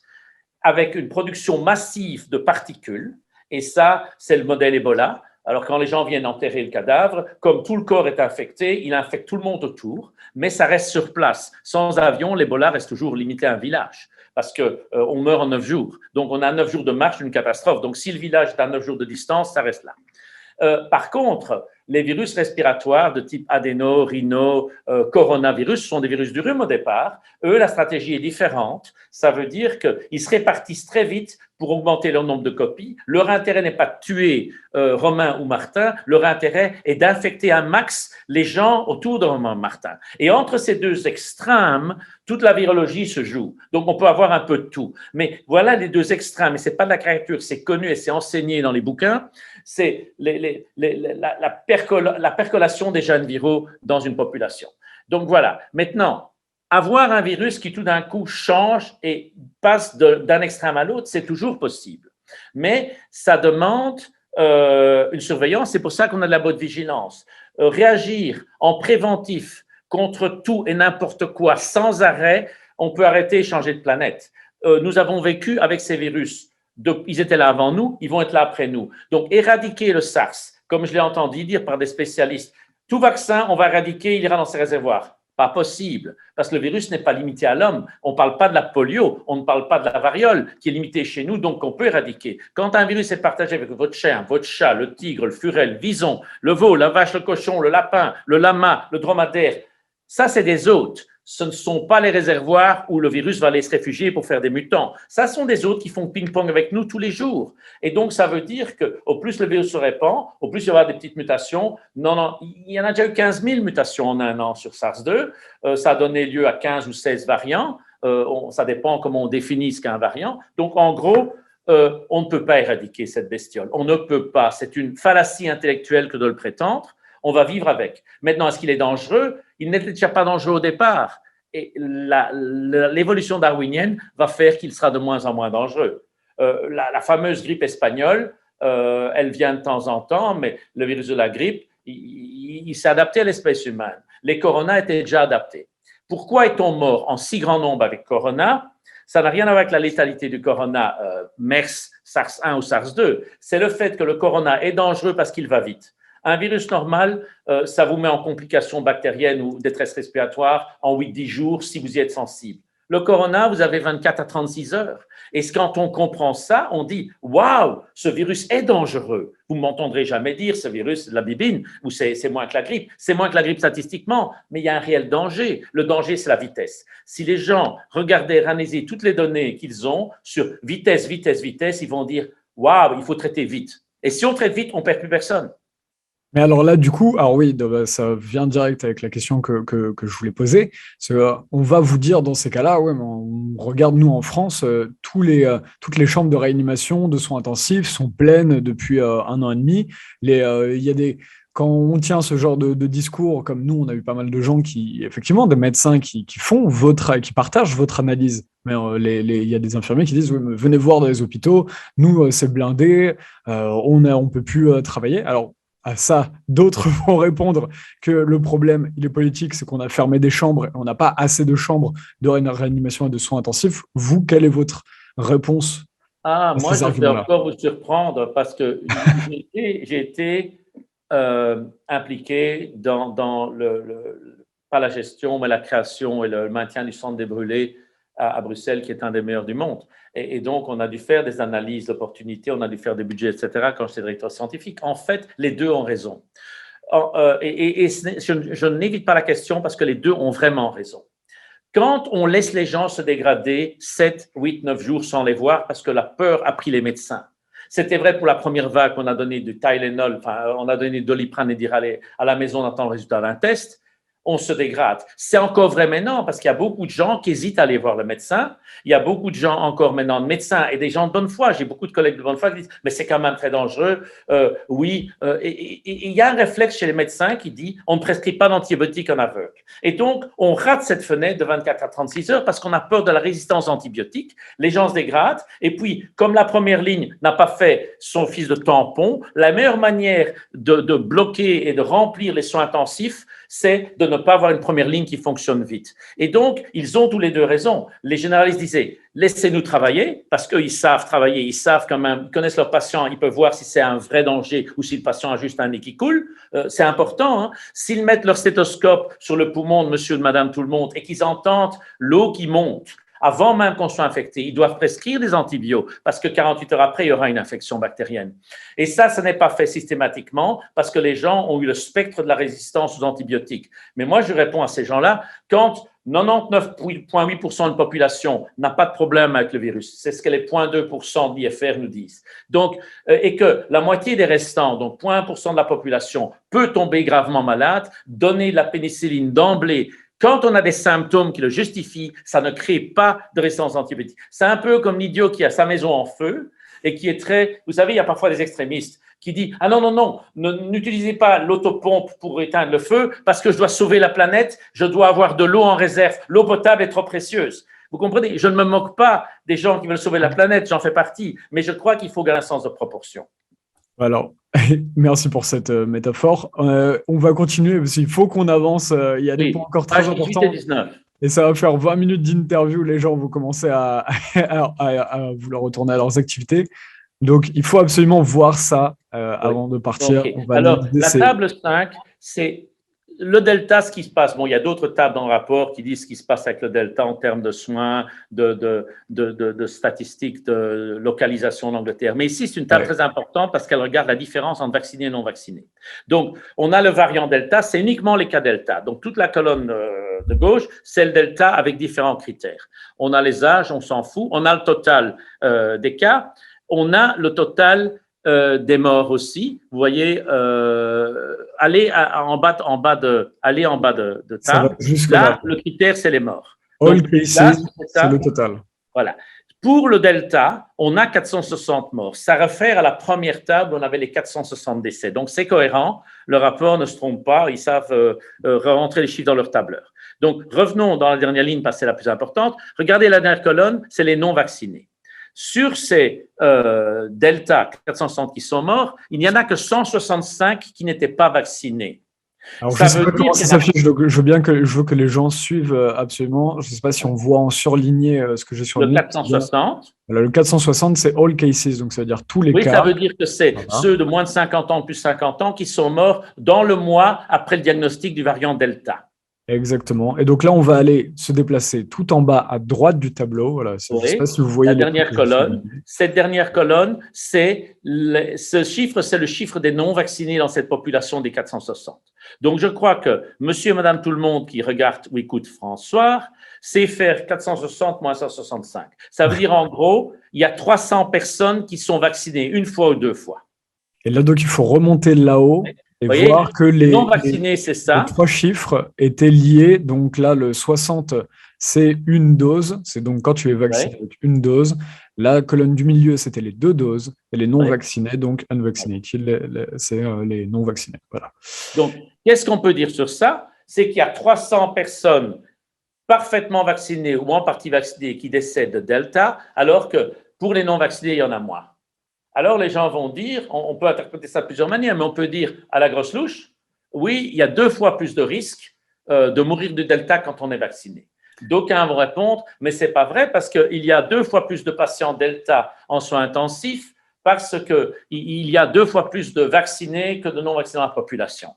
avec une production massive de particules, et ça, c'est le modèle Ebola. Alors, quand les gens viennent enterrer le cadavre, comme tout le corps est infecté, il infecte tout le monde autour, mais ça reste sur place. Sans avion, l'Ebola reste toujours limité à un village, parce qu'on meurt en 9 jours. Donc, on a 9 jours de marche, une catastrophe. Donc, si le village est à 9 jours de distance, ça reste là. Par contre, les virus respiratoires de type adéno, rhino, coronavirus sont des virus du rhume au départ. Eux, la stratégie est différente. Ça veut dire qu'ils se répartissent très vite pour augmenter leur nombre de copies. Leur intérêt n'est pas de tuer Romain ou Martin. Leur intérêt est d'infecter un max les gens autour de Romain ou Martin. Et entre ces deux extrêmes, toute la virologie se joue. Donc, on peut avoir un peu de tout. Mais voilà les deux extrêmes. Et ce n'est pas de la caricature, c'est connu et c'est enseigné dans les bouquins. C'est la percolation des gènes viraux dans une population. Donc, voilà. Maintenant, avoir un virus qui tout d'un coup change et passe d'un extrême à l'autre, c'est toujours possible. Mais ça demande une surveillance. C'est pour ça qu'on a de la bonne vigilance. Réagir en préventif contre tout et n'importe quoi sans arrêt, on peut arrêter et changer de planète. Nous avons vécu avec ces virus. Ils étaient là avant nous, ils vont être là après nous. Donc, éradiquer le SARS, comme je l'ai entendu dire par des spécialistes, tout vaccin, on va éradiquer, il ira dans ses réservoirs. Pas possible, parce que le virus n'est pas limité à l'homme. On ne parle pas de la polio, on ne parle pas de la variole qui est limitée chez nous, donc on peut éradiquer. Quand un virus est partagé avec votre chien, votre chat, le tigre, le furel, le vison, le veau, la vache, le cochon, le lapin, le lama, le dromadaire, ça c'est des hôtes. Ce ne sont pas les réservoirs où le virus va aller se réfugier pour faire des mutants. Ça sont des hôtes qui font ping-pong avec nous tous les jours. Et donc, ça veut dire qu'au plus le virus se répand, au plus il y aura des petites mutations. Non, il y en a déjà eu 15 000 mutations en un an sur SARS-2. Ça a donné lieu à 15 ou 16 variants. Ça dépend comment on définit ce qu'est un variant. Donc, en gros, on ne peut pas éradiquer cette bestiole. On ne peut pas. C'est une fallacie intellectuelle que de le prétendre. On va vivre avec. Maintenant, est-ce qu'il est dangereux? Il n'était déjà pas dangereux au départ. Et l'évolution darwinienne va faire qu'il sera de moins en moins dangereux. La fameuse grippe espagnole, elle vient de temps en temps, mais le virus de la grippe, il s'est adapté à l'espèce humaine. Les coronas étaient déjà adaptés. Pourquoi est-on mort en si grand nombre avec corona? Ça n'a rien à voir avec la létalité du corona MERS, SARS-1 ou SARS-2. C'est le fait que le corona est dangereux parce qu'il va vite. Un virus normal, ça vous met en complications bactériennes ou détresse respiratoire en 8-10 jours si vous y êtes sensible. Le corona, vous avez 24 à 36 heures. Et quand on comprend ça, on dit « Waouh, ce virus est dangereux ». Vous ne m'entendrez jamais dire « ce virus, c'est de la bibine » ou « c'est moins que la grippe ». C'est moins que la grippe statistiquement, mais il y a un réel danger. Le danger, c'est la vitesse. Si les gens regardaient, analysaient toutes les données qu'ils ont sur vitesse, ils vont dire « Waouh, il faut traiter vite ». Et si on traite vite, on ne perd plus personne. Mais alors là, du coup, alors oui, ça vient direct avec la question que je voulais poser. On va vous dire dans ces cas-là, ouais, mais on regarde nous en France, toutes les chambres de réanimation, de soins intensifs sont pleines depuis 1 an et demi. Il y a quand on tient ce genre de discours, comme nous, on a eu pas mal de gens effectivement, des médecins qui qui partagent votre analyse. Mais il y a des infirmiers qui disent, oui, mais venez voir dans les hôpitaux, nous, c'est blindé, on peut plus travailler. Alors, à ça, d'autres vont répondre que le problème, il est politique, c'est qu'on a fermé des chambres et on n'a pas assez de chambres de réanimation et de soins intensifs. Vous, quelle est votre réponse à Moi, ces je vais arguments-là? encore vous surprendre parce que j'ai été impliqué dans pas la gestion, mais la création et le maintien du centre des brûlés à Bruxelles, qui est un des meilleurs du monde. Et donc, on a dû faire des analyses d'opportunités, on a dû faire des budgets, etc., quand j'étais directeur scientifique. En fait, les deux ont raison. Je n'évite pas la question parce que les deux ont vraiment raison. Quand on laisse les gens se dégrader 7, 8, 9 jours sans les voir parce que la peur a pris les médecins. C'était vrai pour la première vague, on a donné du Tylenol, on a donné de Doliprane et d'Irale à la maison, on attend le résultat d'un test. on se dégrade. C'est encore vrai maintenant parce qu'il y a beaucoup de gens qui hésitent à aller voir le médecin. Il y a beaucoup de gens encore maintenant, de médecins et des gens de bonne foi. J'ai beaucoup de collègues de bonne foi qui disent, mais c'est quand même très dangereux. Et il y a un réflexe chez les médecins qui dit, on ne prescrit pas d'antibiotiques en aveugle. Et donc, on rate cette fenêtre de 24 à 36 heures parce qu'on a peur de la résistance antibiotique. Les gens se dégradent. Et puis, comme la première ligne n'a pas fait son office de tampon, la meilleure manière de bloquer et de remplir les soins intensifs, c'est de ne pas avoir une première ligne qui fonctionne vite. Et donc, ils ont tous les deux raison. Les généralistes disaient, laissez-nous travailler, parce qu'ils savent travailler, ils savent quand même, ils connaissent leurs patients, ils peuvent voir si c'est un vrai danger ou si le patient a juste un nez qui coule. C'est important. Hein? S'ils mettent leur stéthoscope sur le poumon de monsieur ou de madame tout le monde et qu'ils entendent l'eau qui monte, avant même qu'on soit infecté, ils doivent prescrire des antibiotiques parce que 48 heures après, il y aura une infection bactérienne. Et ça n'est pas fait systématiquement parce que les gens ont eu le spectre de la résistance aux antibiotiques. Mais moi, je réponds à ces gens-là, quand 99,8% de la population n'a pas de problème avec le virus, c'est ce que les 0,2% de l'IFR nous disent. Donc, et que la moitié des restants, donc 0,1% de la population, peut tomber gravement malade, donner de la pénicilline d'emblée. Quand on a des symptômes qui le justifient, ça ne crée pas de résistance antibiotique. C'est un peu comme l'idiot qui a sa maison en feu et qui est très… Vous savez, il y a parfois des extrémistes qui disent « Ah non, non, non, n'utilisez pas l'autopompe pour éteindre le feu parce que je dois sauver la planète, je dois avoir de l'eau en réserve. L'eau potable est trop précieuse. » Vous comprenez? Je ne me moque pas des gens qui veulent sauver la planète, j'en fais partie, mais je crois qu'il faut garder un sens de proportion. Alors, merci pour cette métaphore. On va continuer parce qu'il faut qu'on avance. Il y a des points encore très importants. 18 et 19. Et ça va faire 20 minutes d'interview. Les gens vont commencer à vouloir retourner à leurs activités. Donc, il faut absolument voir ça avant de partir. Okay. On va alors, la table 5, c'est le delta, ce qui se passe. Bon, il y a d'autres tables dans le rapport qui disent ce qui se passe avec le delta en termes de soins, de statistiques, de localisation en Angleterre. Mais ici, c'est une table très importante parce qu'elle regarde la différence entre vaccinés et non vaccinés. Donc, on a le variant delta, c'est uniquement les cas delta. Donc, toute la colonne de gauche, c'est le delta avec différents critères. On a les âges, on s'en fout. On a le total des cas. On a le total des morts aussi. Vous voyez, aller en bas de table. Là, le critère, c'est les morts. All cases, c'est le total. Voilà. Pour le delta, on a 460 morts. Ça réfère à la première table où on avait les 460 décès. Donc, c'est cohérent. Le rapport ne se trompe pas. Ils savent rentrer les chiffres dans leur tableur. Donc, revenons dans la dernière ligne parce que c'est la plus importante. Regardez la dernière colonne, c'est les non-vaccinés. Sur ces delta 460 qui sont morts, il n'y en a que 165 qui n'étaient pas vaccinés. Alors, je ne sais pas comment ça s'affiche, donc je veux que les gens suivent absolument. Je ne sais pas si on voit en surligné ce que j'ai sur le 460. Voilà, le 460, c'est all cases, donc ça veut dire tous les cas. Oui, ça veut dire que c'est ceux de moins de 50 ans, plus 50 ans, qui sont morts dans le mois après le diagnostic du variant delta. Exactement. Et donc là, on va aller se déplacer tout en bas à droite du tableau. Voilà. Je ne sais pas si vous voyez la dernière colonne. Cette dernière colonne, ce chiffre, c'est le chiffre des non-vaccinés dans cette population des 460. Donc, je crois que monsieur et madame tout le monde qui regarde ou écoute François, c'est faire 460 moins 165. Ça veut dire, en gros, il y a 300 personnes qui sont vaccinées une fois ou deux fois. Et là, donc, il faut remonter là-haut. Et voir que les trois chiffres étaient liés. Donc là, le 60, c'est une dose. C'est donc quand tu es vacciné avec une dose. La colonne du milieu, c'était les deux doses. Et les non-vaccinés, donc unvaccinated, c'est les non-vaccinés. Voilà. Donc, qu'est-ce qu'on peut dire sur ça? C'est qu'il y a 300 personnes parfaitement vaccinées ou en partie vaccinées qui décèdent de Delta, alors que pour les non-vaccinés, il y en a moins. Alors, les gens vont dire, on peut interpréter ça de plusieurs manières, mais on peut dire à la grosse louche, oui, il y a 2 fois plus de risques de mourir de Delta quand on est vacciné. D'aucuns vont répondre, mais ce n'est pas vrai parce qu'il y a 2 fois plus de patients Delta en soins intensifs parce qu'il y a 2 fois plus de vaccinés que de non-vaccinés dans la population.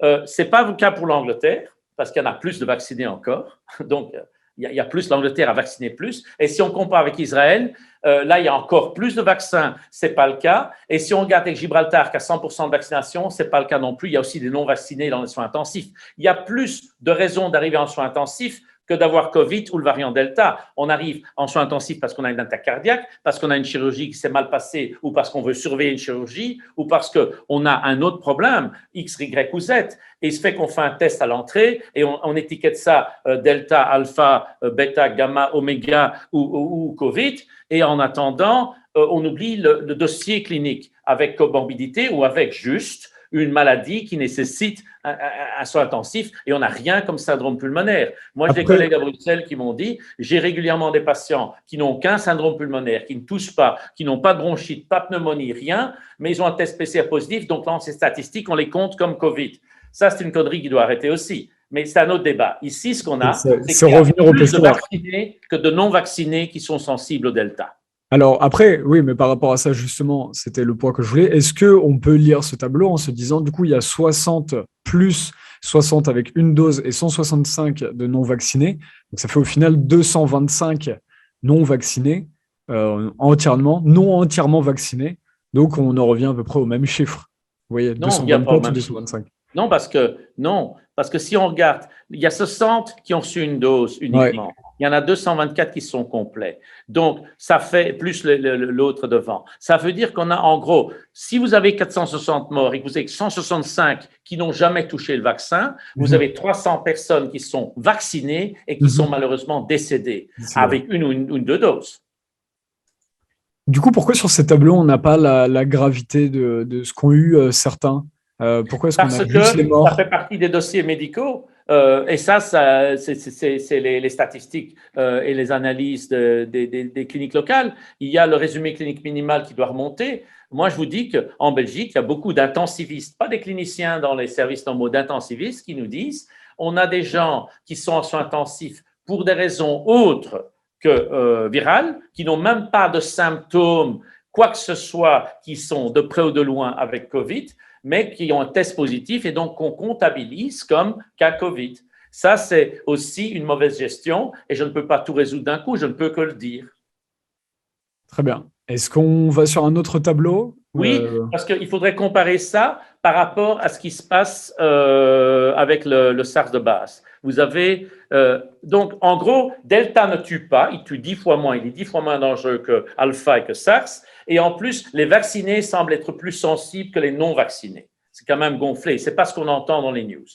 Ce n'est pas le cas pour l'Angleterre parce qu'il y en a plus de vaccinés encore. Donc, il y a plus, l'Angleterre a vacciné plus. Et si on compare avec Israël, là, il y a encore plus de vaccins, ce n'est pas le cas. Et si on regarde avec Gibraltar, qui a 100% de vaccination, ce n'est pas le cas non plus. Il y a aussi des non-vaccinés dans les soins intensifs. Il y a plus de raisons d'arriver en soins intensifs que d'avoir Covid ou le variant Delta. On arrive en soins intensifs parce qu'on a une attaque cardiaque, parce qu'on a une chirurgie qui s'est mal passée ou parce qu'on veut surveiller une chirurgie ou parce qu'on a un autre problème, X, Y ou Z. Et il se fait qu'on fait un test à l'entrée et on étiquette ça Delta, Alpha, Beta, Gamma, Oméga ou Covid. Et en attendant, on oublie le dossier clinique avec comorbidité ou avec juste une maladie qui nécessite un soin intensif et on n'a rien comme syndrome pulmonaire. Moi, j'ai des collègues à Bruxelles qui m'ont dit, j'ai régulièrement des patients qui n'ont aucun syndrome pulmonaire, qui ne toussent pas, qui n'ont pas de bronchite, pas de pneumonie, rien, mais ils ont un test PCR positif, donc dans ces statistiques, on les compte comme Covid. Ça, c'est une connerie qui doit arrêter aussi. Mais c'est un autre débat. Ici, ce qu'on a, c'est qu'il y a plus de vaccinés que de non-vaccinés qui sont sensibles au Delta. Alors après, oui, mais par rapport à ça, justement, c'était le point que je voulais. Est-ce qu'on peut lire ce tableau en se disant, du coup, il y a 60 plus 60 avec une dose et 165 de non-vaccinés. Donc ça fait au final 225 non-vaccinés, non entièrement vaccinés. Donc on en revient à peu près au même chiffre. Vous voyez, non, 224 ou 225. Non, parce que si on regarde, il y a 60 qui ont reçu une dose uniquement. Ouais. Il y en a 224 qui sont complets. Donc, ça fait plus l'autre devant. Ça veut dire qu'on a, en gros, si vous avez 460 morts et que vous avez 165 qui n'ont jamais touché le vaccin, vous avez 300 personnes qui sont vaccinées et qui sont malheureusement décédées avec une ou deux doses. Du coup, pourquoi sur ces tableaux, on n'a pas la gravité de ce qu'ont eu certains? Pourquoi est-ce qu'on a juste les morts? Ça fait partie des dossiers médicaux et ça c'est les statistiques et les analyses des cliniques locales. Il y a le résumé clinique minimal qui doit remonter. Moi, je vous dis qu'en Belgique, il y a beaucoup d'intensivistes, pas des cliniciens dans les services normaux, d'intensivistes qui nous disent on a des gens qui sont en soins intensifs pour des raisons autres que virales, qui n'ont même pas de symptômes, quoi que ce soit, qui sont de près ou de loin avec Covid, mais qui ont un test positif et donc qu'on comptabilise comme cas Covid. Ça, c'est aussi une mauvaise gestion et je ne peux pas tout résoudre d'un coup, je ne peux que le dire. Très bien. Est-ce qu'on va sur un autre tableau? Oui, parce qu'il faudrait comparer ça par rapport à ce qui se passe avec le SARS de base. Vous avez, donc en gros, Delta ne tue pas, il tue 10 fois moins, il est 10 fois moins dangereux que Alpha et que SARS. Et en plus, les vaccinés semblent être plus sensibles que les non-vaccinés. C'est quand même gonflé. Ce n'est pas ce qu'on entend dans les news.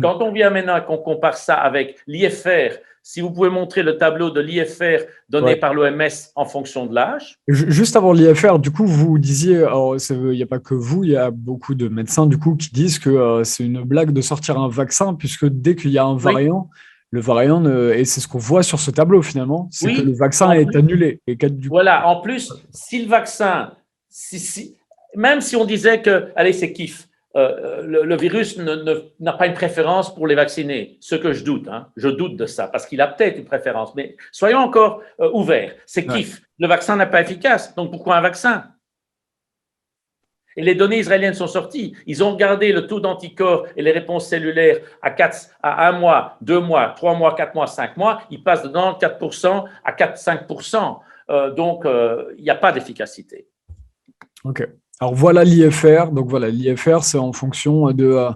Quand on vient maintenant et qu'on compare ça avec l'IFR, si vous pouvez montrer le tableau de l'IFR donné par l'OMS en fonction de l'âge. Juste avant l'IFR, du coup, vous disiez, alors il n'y a pas que vous, il y a beaucoup de médecins du coup qui disent que c'est une blague de sortir un vaccin puisque dès qu'il y a un variant, le variant, et c'est ce qu'on voit sur ce tableau finalement, c'est que le vaccin est annulé. Et voilà, en plus, si le vaccin, même si on disait que, allez, c'est kiff, le virus n'a pas une préférence pour les vaccinés, ce que je doute, je doute de ça, parce qu'il a peut-être une préférence, mais soyons encore ouverts, c'est kiff, le vaccin n'est pas efficace, donc pourquoi un vaccin? Et les données israéliennes sont sorties. Ils ont regardé le taux d'anticorps et les réponses cellulaires à 1 mois, 2 mois, 3 mois, 4 mois, 5 mois. Ils passent de 94% à 4-5%. Donc, il n'y a pas d'efficacité. OK. Alors, voilà l'IFR. Donc, voilà, l'IFR, c'est en fonction de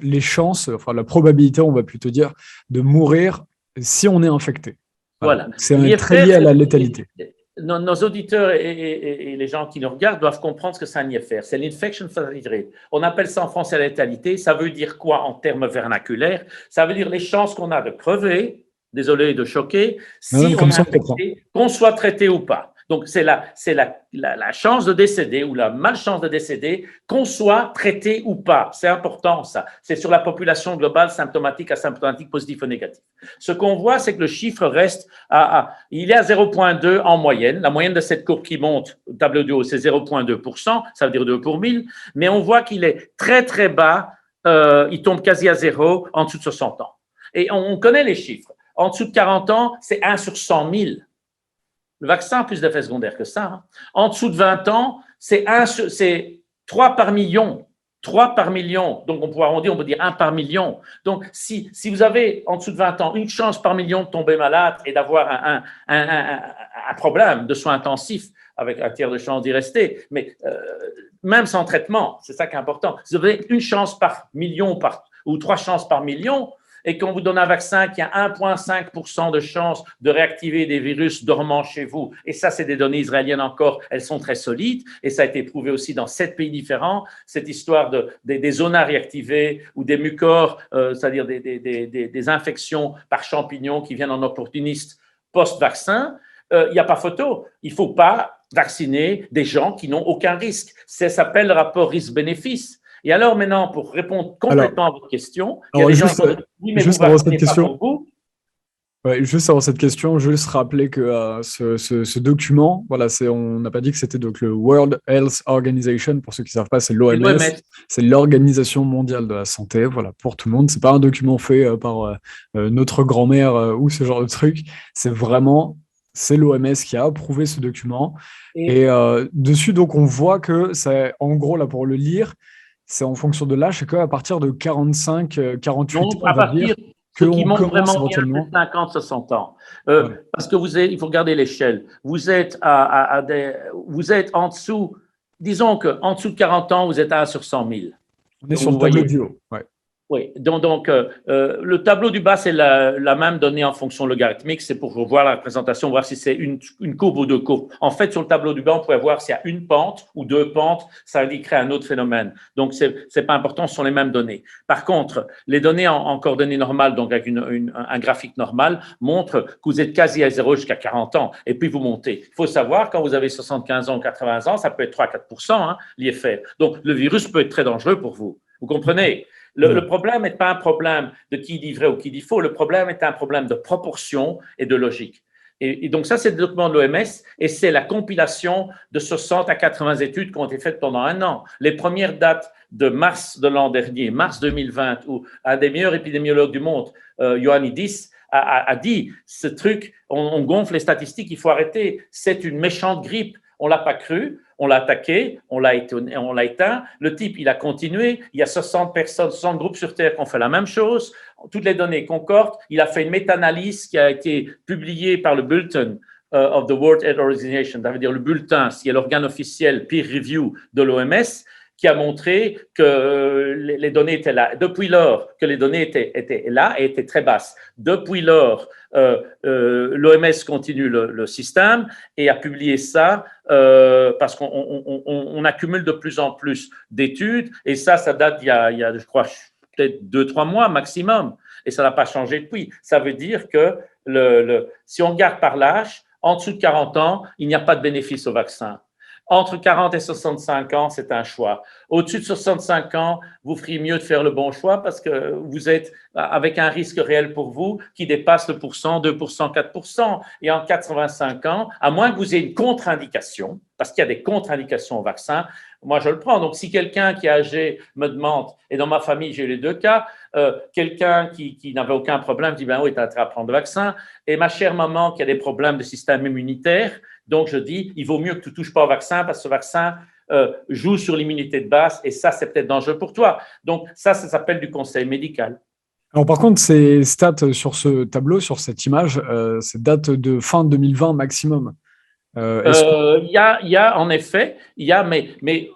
les chances, enfin, la probabilité, on va plutôt dire, de mourir si on est infecté. Voilà. C'est très lié à la létalité. Nos auditeurs et les gens qui nous regardent doivent comprendre ce que c'est un IFR. C'est l'infection fatality rate. On appelle ça en français la létalité. Ça veut dire quoi en termes vernaculaires? Ça veut dire les chances qu'on a de crever, désolé de choquer, si on est infecté, qu'on soit traité ou pas. Donc, c'est la chance de décéder ou la malchance de décéder, qu'on soit traité ou pas. C'est important, ça. C'est sur la population globale symptomatique, asymptomatique, positif ou négatif. Ce qu'on voit, c'est que le chiffre reste il est à 0,2 en moyenne. La moyenne de cette courbe qui monte, au tableau du haut, c'est 0,2%, ça veut dire 2 pour 1000. Mais on voit qu'il est très, très bas. Il tombe quasi à 0 en dessous de 60 ans. Et on connaît les chiffres. En dessous de 40 ans, c'est 1 sur 100 000. Le vaccin a plus d'effets secondaires que ça. En dessous de 20 ans, c'est 3 par million. 3 par million. Donc, on peut arrondir, on peut dire 1 par million. Donc, si vous avez en dessous de 20 ans une chance par million de tomber malade et d'avoir un problème de soins intensifs avec un tiers de chance d'y rester, mais même sans traitement, c'est ça qui est important. Si vous avez une chance par million ou 3 chances par million, et qu'on vous donne un vaccin qui a 1,5% de chance de réactiver des virus dormants chez vous, et ça, c'est des données israéliennes encore, elles sont très solides, et ça a été prouvé aussi dans 7 pays différents, cette histoire des zonas réactivées ou des mucors, c'est-à-dire des infections par champignons qui viennent en opportuniste post-vaccin, il n'y a pas photo. Il ne faut pas vacciner des gens qui n'ont aucun risque. Ça s'appelle le rapport risque-bénéfice. Et alors maintenant, pour répondre complètement à votre question, il y a des gens qui disent oui, mais vous ne vaccinez pas pour vous. Ouais, juste avant cette question, juste rappeler que ce document, voilà, on n'a pas dit que c'était donc le World Health Organization, pour ceux qui ne savent pas, c'est l'OMS, c'est l'Organisation mondiale de la santé, voilà, pour tout le monde. C'est pas un document fait par notre grand-mère ou ce genre de truc. C'est l'OMS qui a approuvé ce document. Et dessus, donc, on voit que c'est, en gros, là, pour le lire, c'est en fonction de l'âge, c'est qu'à partir de 45, 48 ans, on va dire. Ce qui montre vraiment bien, c'est 50, 60 ans. Parce que il faut regarder l'échelle. Vous êtes en dessous, disons qu'en dessous de 40 ans, vous êtes à 1 sur 100 000. On est sur le tableau du haut. Ouais. Oui, donc le tableau du bas, c'est la même donnée en fonction logarithmique. C'est pour voir la représentation, voir si c'est une courbe ou deux courbes. En fait, sur le tableau du bas, on pourrait voir s'il y a une pente ou deux pentes, ça indiquerait un autre phénomène. Donc, c'est pas important, ce sont les mêmes données. Par contre, les données en coordonnées normales, donc avec un graphique normal, montrent que vous êtes quasi à zéro jusqu'à 40 ans. Et puis, vous montez. Il faut savoir, quand vous avez 75 ans, 80 ans, ça peut être 3-4%, hein, l'IFR. Donc, le virus peut être très dangereux pour vous. Vous comprenez? Le problème n'est pas un problème de qui dit vrai ou qui dit faux, le problème est un problème de proportion et de logique. Et donc ça, c'est le document de l'OMS et c'est la compilation de 60 à 80 études qui ont été faites pendant un an. Les premières dates de mars de l'an dernier, mars 2020, où un des meilleurs épidémiologues du monde, Ioannidis, a dit ce truc, on gonfle les statistiques, il faut arrêter, c'est une méchante grippe. On ne l'a pas cru, on l'a attaqué, on l'a éteint. Le type, il a continué. Il y a 60 personnes, 60 groupes sur Terre qui ont fait la même chose. Toutes les données concordent. Il a fait une méta-analyse qui a été publiée par le Bulletin of the World Health Organization, ça veut dire le bulletin, qui est l'organe officiel peer review de l'OMS, qui a montré que les données étaient là. Depuis lors que les données étaient là et étaient très basses. Depuis lors, l'OMS continue le système et a publié ça parce qu'on accumule de plus en plus d'études et ça date il y a je crois, peut-être 2-3 mois maximum et ça n'a pas changé depuis. Ça veut dire que si on regarde par l'âge, en dessous de 40 ans, il n'y a pas de bénéfice au vaccin. Entre 40 et 65 ans, c'est un choix. Au-dessus de 65 ans, vous feriez mieux de faire le bon choix parce que vous êtes avec un risque réel pour vous qui dépasse le 1%, 2%, 4%. Et en 85 ans, à moins que vous ayez une contre-indication, parce qu'il y a des contre-indications au vaccin, moi je le prends. Donc si quelqu'un qui est âgé me demande, et dans ma famille j'ai eu les deux cas, quelqu'un qui n'avait aucun problème dit, ben oui, tu as intérêt à prendre le vaccin. Et ma chère maman qui a des problèmes de système immunitaire, donc, je dis, il vaut mieux que tu ne touches pas au vaccin parce que ce vaccin joue sur l'immunité de base et ça, c'est peut-être dangereux pour toi. Donc, ça s'appelle du conseil médical. Alors, par contre, ces stats sur ce tableau, sur cette image, c'est date de fin 2020 maximum. Il y a, en effet, mais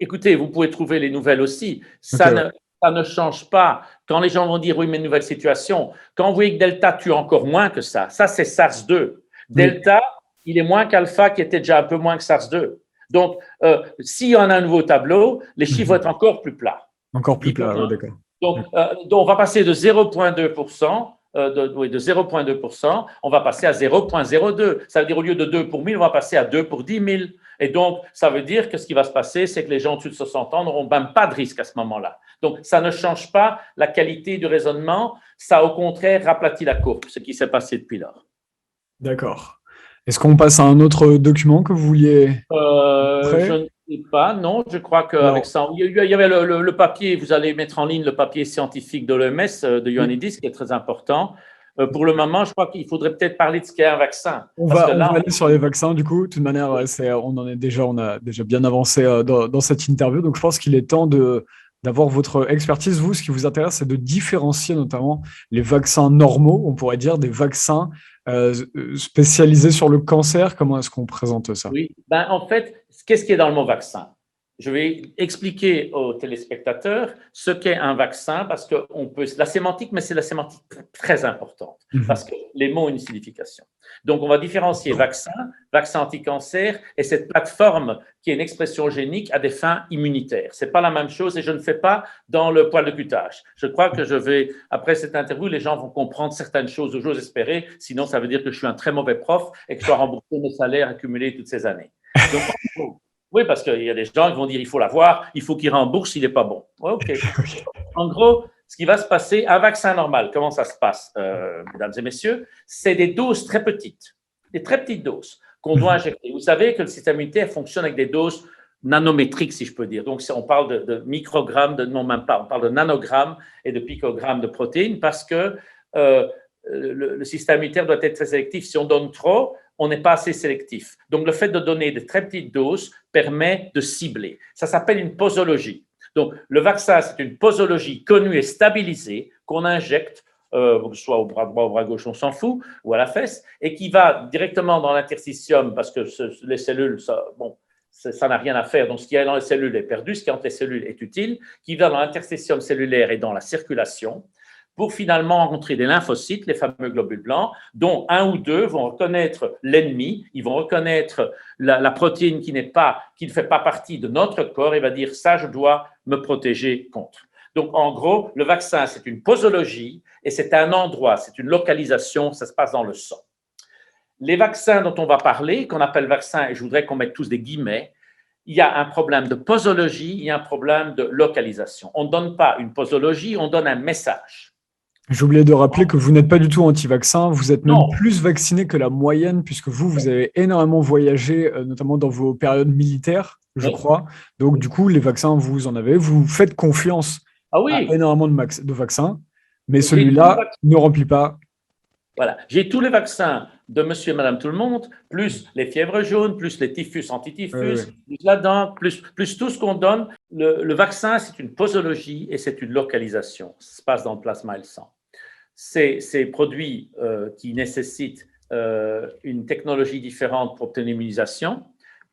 écoutez, vous pouvez trouver les nouvelles aussi. Ça ne change pas. Quand les gens vont dire, oui, mais nouvelle situation, quand vous voyez que Delta tue encore moins que ça c'est SARS-2. Delta, il est moins qu'Alpha qui était déjà un peu moins que SARS-2. Donc, s'il y en a un nouveau tableau, les chiffres vont être encore plus plats. Encore plus plats, oui, d'accord. Donc, on va passer de 0,2%, de 0,2%, on va passer à 0,02. Ça veut dire au lieu de 2 pour 1000, on va passer à 2 pour 10 000. Et donc, ça veut dire que ce qui va se passer, c'est que les gens au-dessus de 60 ans n'auront même pas de risque à ce moment-là. Donc, ça ne change pas la qualité du raisonnement, ça au contraire raplatit la courbe, ce qui s'est passé depuis lors. D'accord. Est-ce qu'on passe à un autre document que vous vouliez je ne sais pas, non. Je crois qu'avec ça, il y avait le papier, vous allez mettre en ligne le papier scientifique de l'OMS, de Ioannidis, qui est très important. Pour le moment, je crois qu'il faudrait peut-être parler de ce qu'est un vaccin. On va aller sur les vaccins, du coup. De toute manière, on a déjà bien avancé dans cette interview. Donc, je pense qu'il est temps d'avoir votre expertise. Vous, ce qui vous intéresse, c'est de différencier notamment les vaccins normaux, on pourrait dire, des vaccins spécialisés sur le cancer. Comment est-ce qu'on présente ça? Oui, en fait, qu'est-ce qui est dans le mot vaccin? je vais expliquer aux téléspectateurs ce qu'est un vaccin, parce que la sémantique, mais c'est la sémantique très importante, parce que les mots ont une signification. Donc, on va différencier vaccin, vaccin anti-cancer, et cette plateforme qui est une expression génique à des fins immunitaires. Ce n'est pas la même chose et je ne fais pas dans le poil de cutage. Je crois que après cette interview, les gens vont comprendre certaines choses, j'ose espérer, sinon ça veut dire que je suis un très mauvais prof et que je dois rembourser mes salaires accumulés toutes ces années. Donc, oui, parce qu'il y a des gens qui vont dire il faut l'avoir, il faut qu'il rembourse, il n'est pas bon. Ouais, OK. En gros, ce qui va se passer, un vaccin normal, comment ça se passe, mesdames et messieurs? C'est des doses très petites, des très petites doses qu'on doit injecter. Vous savez que le système immunitaire fonctionne avec des doses nanométriques, si je peux dire. Donc, on parle de microgrammes, non même pas, on parle de nanogrammes et de picogrammes de protéines parce que le système immunitaire doit être très sélectif. Si on donne trop, on n'est pas assez sélectif. Donc, le fait de donner de très petites doses permet de cibler. Ça s'appelle une posologie. Donc, le vaccin, c'est une posologie connue et stabilisée qu'on injecte, soit au bras droit, au bras gauche, on s'en fout, ou à la fesse, et qui va directement dans l'interstitium, parce que les cellules, ça n'a rien à faire. Donc, ce qui est dans les cellules est perdu, ce qui est entre les cellules est utile, qui va dans l'interstitium cellulaire et dans la circulation, pour finalement rencontrer des lymphocytes, les fameux globules blancs, dont un ou deux vont reconnaître l'ennemi, ils vont reconnaître la protéine qui ne fait pas partie de notre corps et va dire ça, je dois me protéger contre. Donc, en gros, le vaccin, c'est une posologie et c'est un endroit, c'est une localisation, ça se passe dans le sang. Les vaccins dont on va parler, qu'on appelle vaccins, et je voudrais qu'on mette tous des guillemets, il y a un problème de posologie, il y a un problème de localisation. On ne donne pas une posologie, on donne un message. J'ai oublié de rappeler que vous n'êtes pas du tout anti-vaccin, vous êtes même plus vacciné que la moyenne, puisque vous avez énormément voyagé, notamment dans vos périodes militaires, je crois. Donc, du coup, les vaccins, vous en avez. Vous faites confiance à énormément de vaccins, mais celui-là ne remplit pas. Voilà. J'ai tous les vaccins de monsieur et madame tout le monde, plus les fièvres jaunes, plus les typhus, antityphus, plus la dent, plus tout ce qu'on donne. Le vaccin, c'est une posologie et c'est une localisation. Ça se passe dans le plasma et le sang. Ces produits qui nécessitent une technologie différente pour obtenir l'immunisation,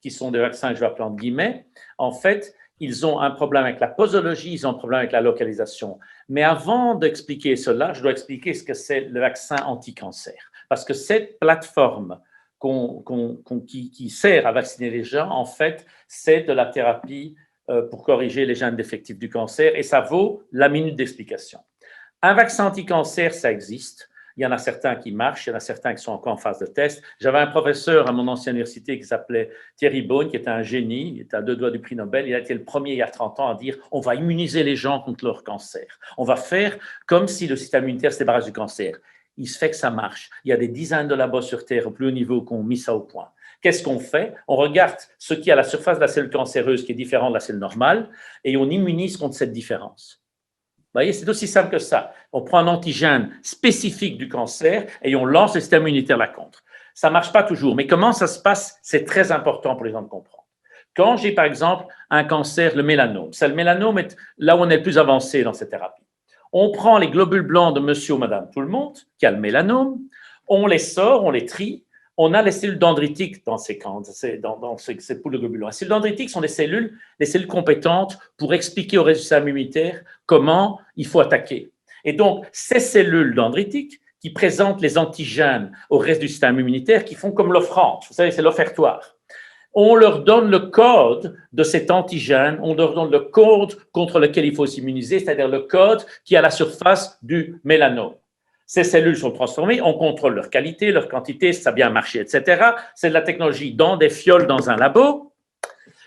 qui sont des vaccins que je vais appeler entre guillemets, en fait, ils ont un problème avec la posologie, ils ont un problème avec la localisation. Mais avant d'expliquer cela, je dois expliquer ce que c'est le vaccin anti-cancer. Parce que cette plateforme qui sert à vacciner les gens, en fait, c'est de la thérapie pour corriger les gènes défectifs du cancer et ça vaut la minute d'explication. Un vaccin anti-cancer, ça existe. Il y en a certains qui marchent, il y en a certains qui sont encore en phase de test. J'avais un professeur à mon ancienne université qui s'appelait Thierry Beaune, qui était un génie, il était à 2 doigts du prix Nobel. Il a été le premier il y a 30 ans à dire on va immuniser les gens contre leur cancer. On va faire comme si le système immunitaire se débarrasse du cancer. Il se fait que ça marche. Il y a des dizaines de labos sur Terre au plus haut niveau qui ont mis ça au point. Qu'est-ce qu'on fait? On regarde ce qui est à la surface de la cellule cancéreuse qui est différent de la cellule normale et on immunise contre cette différence. Vous voyez, c'est aussi simple que ça. On prend un antigène spécifique du cancer et on lance le système immunitaire là contre. Ça ne marche pas toujours, mais comment ça se passe, c'est très important pour les gens de comprendre. Quand j'ai par exemple un cancer, le mélanome, c'est le mélanome est là où on est le plus avancé dans cette thérapie. On prend les globules blancs de monsieur ou madame tout le monde qui a le mélanome, on les sort, on les trie. On a les cellules dendritiques dans ces poules de globules blancs. Les cellules dendritiques sont des cellules compétentes pour expliquer au reste du système immunitaire comment il faut attaquer. Et donc, ces cellules dendritiques qui présentent les antigènes au reste du système immunitaire, qui font comme l'offrande, vous savez, c'est l'offertoire. On leur donne le code de cet antigène, on leur donne le code contre lequel il faut s'immuniser, c'est-à-dire le code qui est à la surface du mélanome. Ces cellules sont transformées, on contrôle leur qualité, leur quantité, si ça a bien marché, etc. C'est de la technologie dans des fioles dans un labo.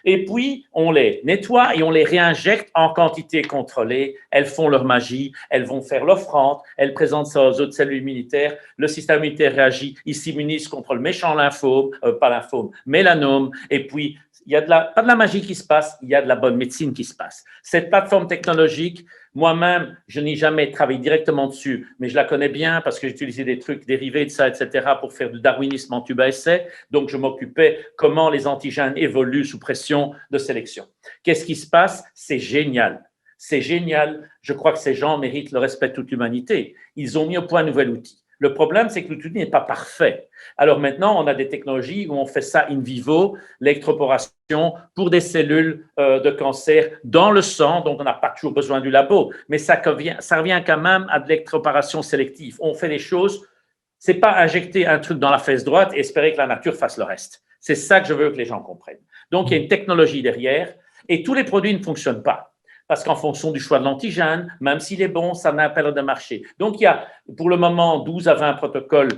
Et puis, on les nettoie et on les réinjecte en quantité contrôlée. Elles font leur magie, elles vont faire l'offrande, elles présentent ça aux autres cellules immunitaires. Le système immunitaire réagit, il s'immunise contre le méchant mélanome. Et puis, il y a pas de la magie qui se passe, il y a de la bonne médecine qui se passe. Cette plateforme technologique, moi-même, je n'ai jamais travaillé directement dessus, mais je la connais bien parce que j'ai utilisé des trucs dérivés de ça, etc., pour faire du darwinisme en tube à essai. Donc, je m'occupais comment les antigènes évoluent sous pression de sélection. Qu'est-ce qui se passe? C'est génial. C'est génial. Je crois que ces gens méritent le respect de toute l'humanité. Ils ont mis au point un nouvel outil. Le problème, c'est que l'outil n'est pas parfait. Alors maintenant, on a des technologies où on fait ça in vivo, l'électroporation pour des cellules de cancer dans le sang, donc on n'a pas toujours besoin du labo, mais ça revient quand même à de l'électroporation sélective. On fait des choses, c'est pas injecter un truc dans la fesse droite et espérer que la nature fasse le reste. C'est ça que je veux que les gens comprennent. Donc il y a une technologie derrière et tous les produits ne fonctionnent pas. Parce qu'en fonction du choix de l'antigène, même s'il est bon, ça n'a pas période de marché. Donc, il y a pour le moment 12 à 20 protocoles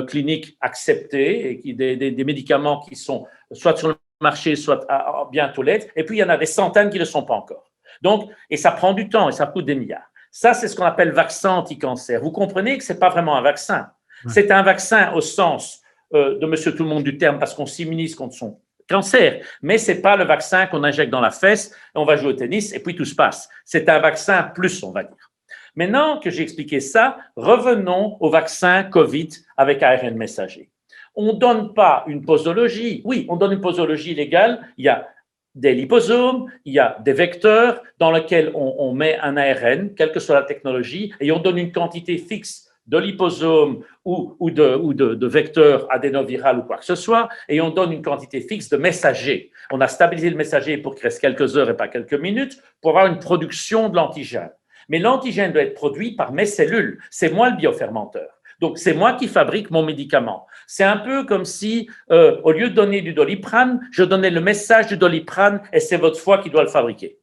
cliniques acceptés, et des médicaments qui sont soit sur le marché, soit bientôt l'être. Et puis, il y en a des centaines qui ne le sont pas encore. Donc, et ça prend du temps et ça coûte des milliards. Ça, c'est ce qu'on appelle vaccin anti-cancer. Vous comprenez que ce n'est pas vraiment un vaccin. C'est un vaccin au sens de monsieur tout le monde du terme, parce qu'on s'immunise contre son cancer, mais ce n'est pas le vaccin qu'on injecte dans la fesse, on va jouer au tennis et puis tout se passe. C'est un vaccin plus, on va dire. Maintenant que j'ai expliqué ça, revenons au vaccin COVID avec ARN messager. On ne donne pas une posologie. Oui, on donne une posologie légale. Il y a des liposomes, il y a des vecteurs dans lesquels on met un ARN, quelle que soit la technologie, et on donne une quantité fixe de liposomes ou de vecteurs adénovirales ou quoi que ce soit, et on donne une quantité fixe de messagers. On a stabilisé le messager pour qu'il reste quelques heures et pas quelques minutes pour avoir une production de l'antigène. Mais l'antigène doit être produit par mes cellules. C'est moi le biofermenteur. Donc, c'est moi qui fabrique mon médicament. C'est un peu comme si, au lieu de donner du Doliprane, je donnais le message du Doliprane et c'est votre foie qui doit le fabriquer.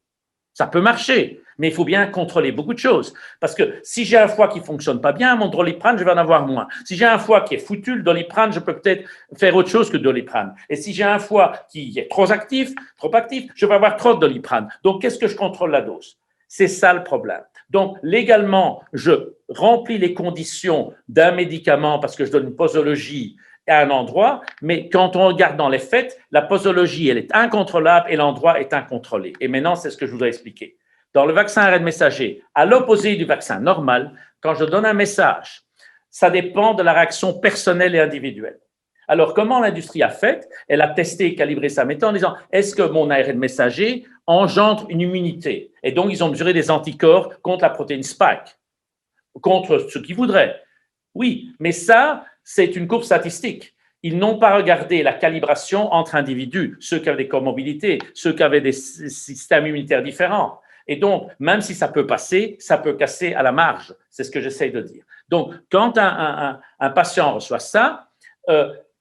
Ça peut marcher, mais il faut bien contrôler beaucoup de choses. Parce que si j'ai un foie qui ne fonctionne pas bien, mon Doliprane, je vais en avoir moins. Si j'ai un foie qui est foutu, le Doliprane, je peux peut-être faire autre chose que Doliprane. Et si j'ai un foie qui est trop actif, je vais avoir trop de Doliprane. Donc, qu'est-ce que je contrôle la dose? C'est ça le problème. Donc, légalement, je remplis les conditions d'un médicament parce que je donne une posologie à un endroit, mais quand on regarde dans les faits, la posologie, elle est incontrôlable et l'endroit est incontrôlé. Et maintenant, c'est ce que je voudrais expliquer. Dans le vaccin ARN messager, à l'opposé du vaccin normal, quand je donne un message, ça dépend de la réaction personnelle et individuelle. Alors, comment l'industrie a fait? Elle a testé et calibré sa méthode en disant, est-ce que mon ARN messager engendre une immunité? Et donc, ils ont mesuré des anticorps contre la protéine Spike, contre ce qu'ils voudraient. Oui, mais ça, c'est une courbe statistique. Ils n'ont pas regardé la calibration entre individus, ceux qui avaient des comorbidités, ceux qui avaient des systèmes immunitaires différents. Et donc, même si ça peut passer, ça peut casser à la marge. C'est ce que j'essaie de dire. Donc, quand un patient reçoit ça,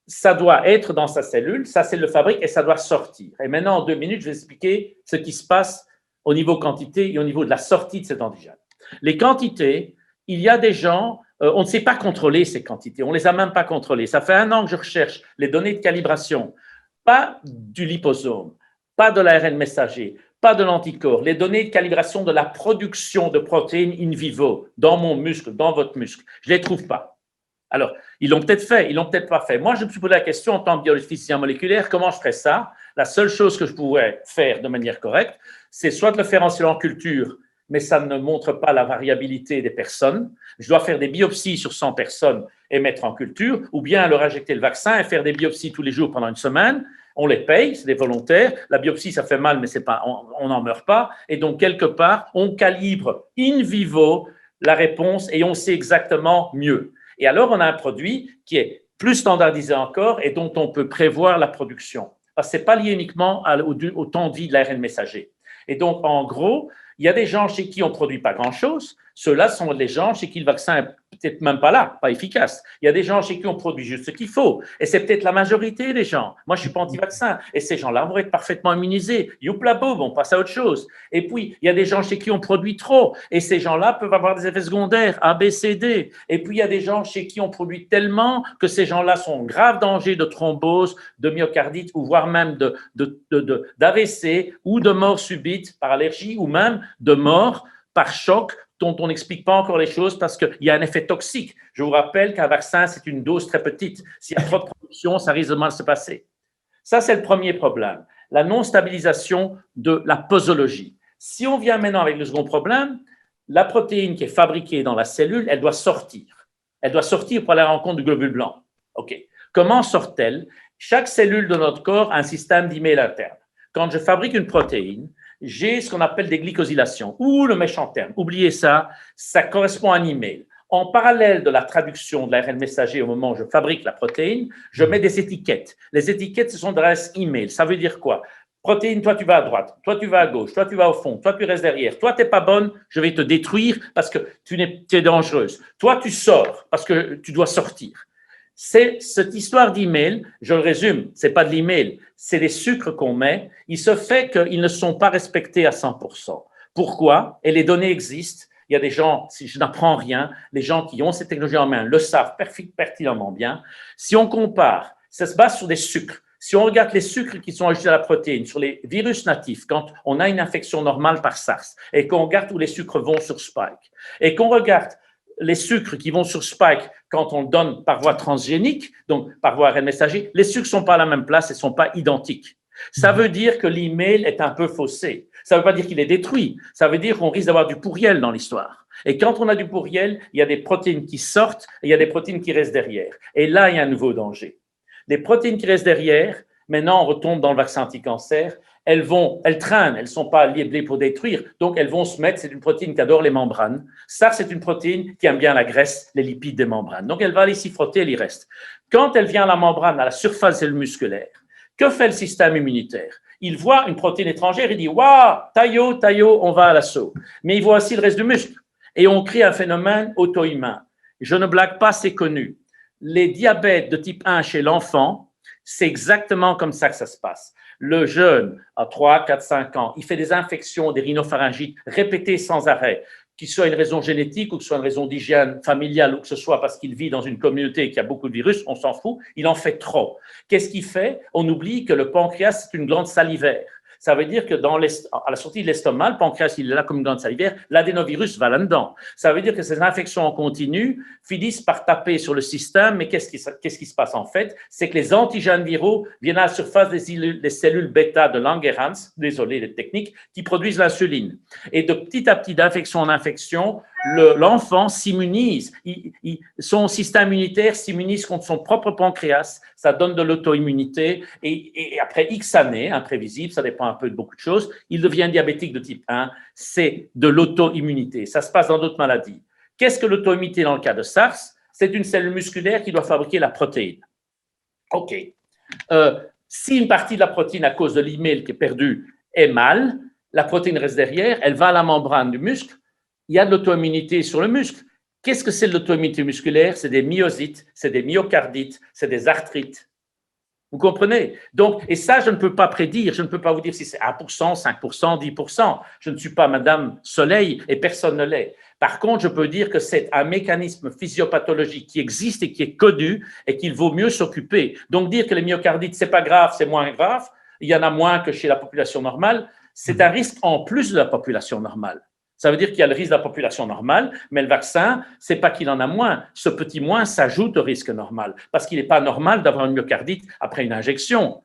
ça doit être dans sa cellule, sa cellule le fabrique et ça doit sortir. Et maintenant, en 2 minutes, je vais expliquer ce qui se passe au niveau quantité et au niveau de la sortie de cet antigène. Les quantités, il y a des gens, on ne sait pas contrôler ces quantités, on ne les a même pas contrôlées. Ça fait 1 an que je recherche les données de calibration, pas du liposome, pas de l'ARN messager, pas de l'anticorps, les données de calibration de la production de protéines in vivo dans mon muscle, dans votre muscle. Je ne les trouve pas. Alors, ils l'ont peut-être fait, ils l'ont peut-être pas fait. Moi, je me suis posé la question en tant que biophysicien moléculaire, comment je ferais ça? La seule chose que je pourrais faire de manière correcte, c'est soit de le faire en cellule en culture, mais ça ne montre pas la variabilité des personnes. Je dois faire des biopsies sur 100 personnes et mettre en culture, ou bien leur injecter le vaccin et faire des biopsies tous les jours pendant 1 semaine. On les paye, c'est des volontaires. La biopsie, ça fait mal, mais c'est pas, on n'en meurt pas. Et donc, quelque part, on calibre in vivo la réponse et on sait exactement mieux. Et alors, on a un produit qui est plus standardisé encore et dont on peut prévoir la production. Parce que ce n'est pas lié uniquement au temps de vie de l'ARN messager. Et donc, en gros, il y a des gens chez qui on ne produit pas grand-chose. Ceux-là sont les gens chez qui le vaccin n'est peut-être même pas là, pas efficace. Il y a des gens chez qui on produit juste ce qu'il faut. Et c'est peut-être la majorité des gens. Moi, je ne suis pas anti-vaccin. Et ces gens-là vont être parfaitement immunisés. Youpla boum, on passe à autre chose. Et puis, il y a des gens chez qui on produit trop. Et ces gens-là peuvent avoir des effets secondaires, A, B, C, D. Et puis, il y a des gens chez qui on produit tellement que ces gens-là sont en grave danger de thrombose, de myocardite, ou voire même d'AVC, ou de mort subite par allergie, ou même de mort par choc dont on n'explique pas encore les choses parce qu'il y a un effet toxique. Je vous rappelle qu'un vaccin, c'est une dose très petite. S'il y a trop de production, ça risque de mal se passer. Ça, c'est le premier problème, la non-stabilisation de la posologie. Si on vient maintenant avec le second problème, la protéine qui est fabriquée dans la cellule, elle doit sortir. Elle doit sortir pour aller à la rencontre du globule blanc. OK. Comment sort-elle? Chaque cellule de notre corps a un système d'email interne. Quand je fabrique une protéine, j'ai ce qu'on appelle des glycosylations, ou le méchant terme. Oubliez ça, ça correspond à un email. En parallèle de la traduction de l'ARN messager au moment où je fabrique la protéine, je mets des étiquettes. Les étiquettes, ce sont des adresses email. Ça veut dire quoi? Protéine, toi, tu vas à droite, toi, tu vas à gauche, toi, tu vas au fond, toi, tu restes derrière. Toi, tu n'es pas bonne, je vais te détruire parce que tu es dangereuse. Toi, tu sors parce que tu dois sortir. C'est cette histoire d'email, je le résume, ce n'est pas de l'email, c'est les sucres qu'on met. Il se fait qu'ils ne sont pas respectés à 100%. Pourquoi? Et les données existent. Il y a des gens, si je n'apprends rien, les gens qui ont cette technologie en main le savent pertinemment bien. Si on compare, ça se base sur des sucres. Si on regarde les sucres qui sont ajoutés à la protéine sur les virus natifs, quand on a une infection normale par SARS, et qu'on regarde où les sucres vont sur Spike, et qu'on regarde les sucres qui vont sur Spike quand on le donne par voie transgénique, donc par voie ARN messager, les sucres ne sont pas à la même place et ne sont pas identiques. Ça veut dire que l'email est un peu faussé. Ça ne veut pas dire qu'il est détruit. Ça veut dire qu'on risque d'avoir du pourriel dans l'histoire. Et quand on a du pourriel, il y a des protéines qui sortent et il y a des protéines qui restent derrière. Et là, il y a un nouveau danger. Les protéines qui restent derrière, maintenant, on retombe dans le vaccin anti-cancer, elles traînent, elles ne sont pas liées pour détruire, donc elles vont se mettre, c'est une protéine qui adore les membranes. Ça, c'est une protéine qui aime bien la graisse, les lipides des membranes. Donc, elle va aller s'y frotter, elle y reste. Quand elle vient à la membrane, à la surface des cellules musculaires, que fait le système immunitaire? Il voit une protéine étrangère, il dit « Waouh, taillot, on va à l'assaut ». Mais il voit aussi le reste du muscle. Et on crée un phénomène auto-immun. Je ne blague pas, c'est connu. Les diabètes de type 1 chez l'enfant, c'est exactement comme ça que ça se passe. Le jeune, à 3, 4, 5 ans, il fait des infections des rhinopharyngites répétées sans arrêt, qu'il soit une raison génétique ou que ce soit une raison d'hygiène familiale ou que ce soit parce qu'il vit dans une communauté qui a beaucoup de virus, on s'en fout, il en fait trop. Qu'est-ce qu'il fait? On oublie que le pancréas, c'est une glande salivaire. Ça veut dire que à la sortie de l'estomac, le pancréas, il est là comme une glande salivaire, l'adénovirus va là-dedans. Ça veut dire que ces infections en continu finissent par taper sur le système, mais qu'est-ce qui se passe en fait? C'est que les antigènes viraux viennent à la surface des cellules bêta de Langerhans, désolé les techniques, qui produisent l'insuline. Et de petit à petit, d'infection en infection, l'enfant s'immunise. Son système immunitaire s'immunise contre son propre pancréas. Ça donne de l'auto-immunité. Et après X années, imprévisible, ça dépend un peu de beaucoup de choses, il devient diabétique de type 1. C'est de l'auto-immunité. Ça se passe dans d'autres maladies. Qu'est-ce que l'auto-immunité dans le cas de SARS? C'est une cellule musculaire qui doit fabriquer la protéine. OK. Si une partie de la protéine, à cause de l'email qui est perdu, est mal, la protéine reste derrière, elle va à la membrane du muscle. Il y a de l'auto-immunité sur le muscle. Qu'est-ce que c'est de l'auto-immunité musculaire? C'est des myosites, c'est des myocardites, c'est des arthrites. Vous comprenez? Donc, et ça, je ne peux pas prédire. Je ne peux pas vous dire si c'est 1%, 5%, 10%. Je ne suis pas Madame Soleil et personne ne l'est. Par contre, je peux dire que c'est un mécanisme physiopathologique qui existe et qui est connu et qu'il vaut mieux s'occuper. Donc, dire que les myocardites, c'est pas grave, c'est moins grave, il y en a moins que chez la population normale, c'est un risque en plus de la population normale. Ça veut dire qu'il y a le risque de la population normale, mais le vaccin, c'est pas qu'il en a moins. Ce petit moins s'ajoute au risque normal, parce qu'il n'est pas normal d'avoir une myocardite après une injection.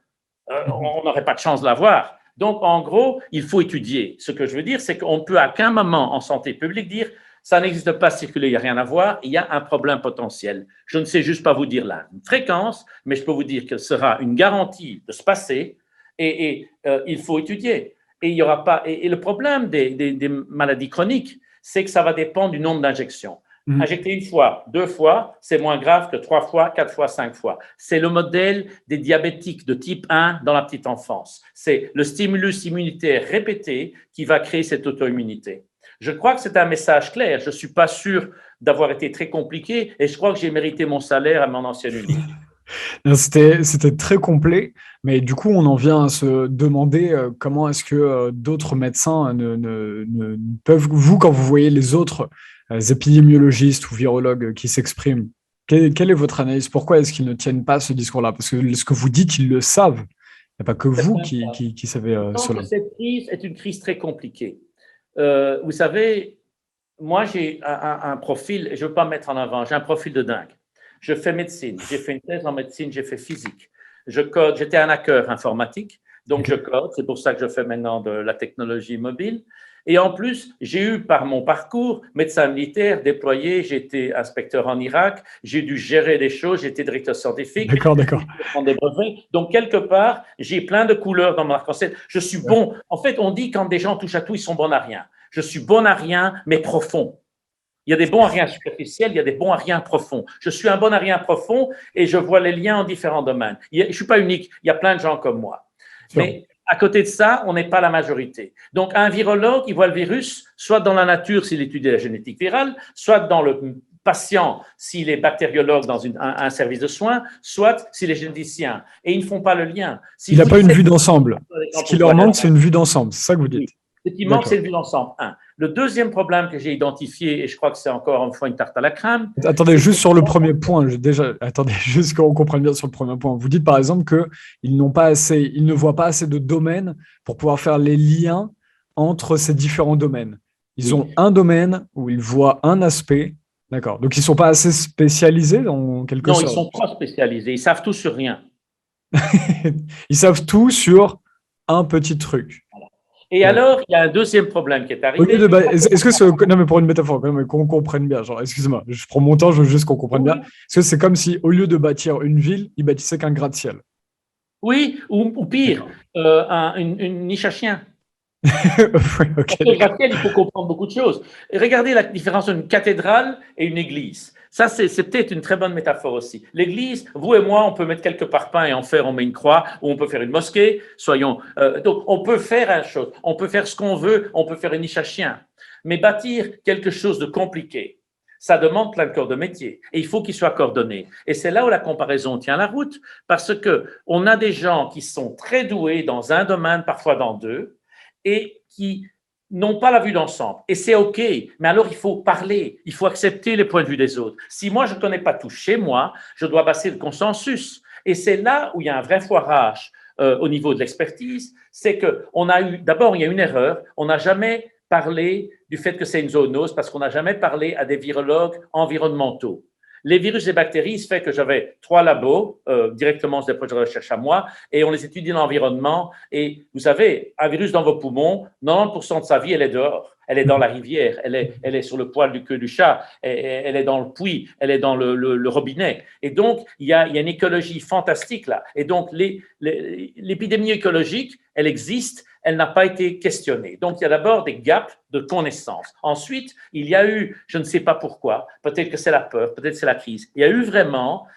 On n'aurait pas de chance de l'avoir. Donc, en gros, il faut étudier. Ce que je veux dire, c'est qu'on ne peut à qu'un moment en santé publique dire ça n'existe pas circuler, il n'y a rien à voir, il y a un problème potentiel. Je ne sais juste pas vous dire la fréquence, mais je peux vous dire qu'elle sera une garantie de se passer et il faut étudier. Et il y aura pas. Et le problème des maladies chroniques, c'est que ça va dépendre du nombre d'injections. Injecter une fois, 2 fois, c'est moins grave que 3 fois, 4 fois, 5 fois. C'est le modèle des diabétiques de type 1 dans la petite enfance. C'est le stimulus immunitaire répété qui va créer cette auto-immunité. Je crois que c'est un message clair. Je ne suis pas sûr d'avoir été très compliqué et je crois que j'ai mérité mon salaire à mon ancienne unité. C'était très complet, mais du coup, on en vient à se demander comment est-ce que d'autres médecins ne peuvent, vous, quand vous voyez les autres épidémiologistes ou virologues qui s'expriment, quelle est votre analyse? Pourquoi est-ce qu'ils ne tiennent pas ce discours-là? Parce que ce que vous dites, ils le savent. Il n'y a pas que vous qui savez cela. Cette crise est une crise très compliquée. Vous savez, moi, j'ai un profil, et je ne veux pas me mettre en avant, j'ai un profil de dingue. Je fais médecine, j'ai fait une thèse en médecine, j'ai fait physique. Je code, j'étais un hacker informatique, donc je code, c'est pour ça que je fais maintenant de la technologie mobile. Et en plus, j'ai eu par mon parcours médecin militaire déployé, j'ai été inspecteur en Irak, j'ai dû gérer des choses, j'ai été directeur scientifique, d'accord. Des brevets. Donc, quelque part, j'ai plein de couleurs dans mon arc-en-ciel. Je suis bon. En fait, on dit quand des gens touchent à tout, ils sont bons à rien. Je suis bon à rien, mais profond. Il Il y a des bons à rien superficiels, il y a des bons à rien profonds. Je suis un bon à rien profond et je vois les liens en différents domaines. Je ne suis pas unique, il y a plein de gens comme moi. Mais à côté de ça, on n'est pas la majorité. Donc, un virologue, il voit le virus, soit dans la nature s'il étudie la génétique virale, soit dans le patient s'il est bactériologue dans un service de soins, soit s'il est généticien. Et ils ne font pas le lien. Il n'a pas une vue d'ensemble. Ce qui leur manque, c'est une vue d'ensemble. C'est ça que vous dites. Ce qui manque, c'est une vue d'ensemble. Le deuxième problème que j'ai identifié, et je crois que c'est encore une fois une tarte à la crème. Attendez, juste sur le premier point, attendez, juste qu'on comprenne bien sur le premier point. Vous dites par exemple qu'ils ne voient pas assez de domaines pour pouvoir faire les liens entre ces différents domaines. Ils ont un domaine où ils voient un aspect. D'accord. Donc, ils ne sont pas assez spécialisés en quelque sorte. Non, ils ne sont pas spécialisés. Ils savent tout sur rien. Ils savent tout sur un petit truc. Voilà. Et alors, il y a un deuxième problème qui est arrivé. Est-ce que c'est... Non, mais pour une métaphore, quand même, qu'on comprenne bien. Genre, excusez-moi, je prends mon temps, je veux juste qu'on comprenne bien. Est-ce que c'est comme si, au lieu de bâtir une ville, ils bâtissaient qu'un gratte-ciel? Oui, ou pire, une niche à chien. Okay. Le gratte-ciel, il faut comprendre beaucoup de choses. Et regardez la différence entre une cathédrale et une église. Ça, c'est peut-être une très bonne métaphore aussi. L'église, vous et moi, on peut mettre quelques parpaings et en faire, on met une croix, ou on peut faire une mosquée. Donc, on peut faire une chose, on peut faire ce qu'on veut, on peut faire une niche à chien. Mais bâtir quelque chose de compliqué, ça demande plein de corps de métier. Et il faut qu'il soit coordonné. Et c'est là où la comparaison tient la route, parce que on a des gens qui sont très doués dans un domaine, parfois dans deux, et qui n'ont pas la vue d'ensemble. Et c'est OK, mais alors il faut parler, il faut accepter les points de vue des autres. Si moi, je ne connais pas tout chez moi, je dois passer le consensus. Et c'est là où il y a un vrai foirage au niveau de l'expertise, c'est qu'on a eu, d'abord, il y a une erreur, on n'a jamais parlé du fait que c'est une zoonose parce qu'on n'a jamais parlé à des virologues environnementaux. Les virus et bactéries, ça fait que j'avais 3 labos directement sur des projets de recherche à moi et on les étudie dans l'environnement. Et vous savez, un virus dans vos poumons, 90% de sa vie, elle est dehors. Elle est dans la rivière, elle est sur le poil du queue du chat, elle est dans le puits, elle est dans le robinet. Et donc, il y a une écologie fantastique là. Et donc, l'épidémie écologique, elle existe, elle n'a pas été questionnée. Donc, il y a d'abord des gaps de connaissances. Ensuite, il y a eu, je ne sais pas pourquoi, peut-être que c'est la peur, peut-être que c'est la crise, il y a eu vraiment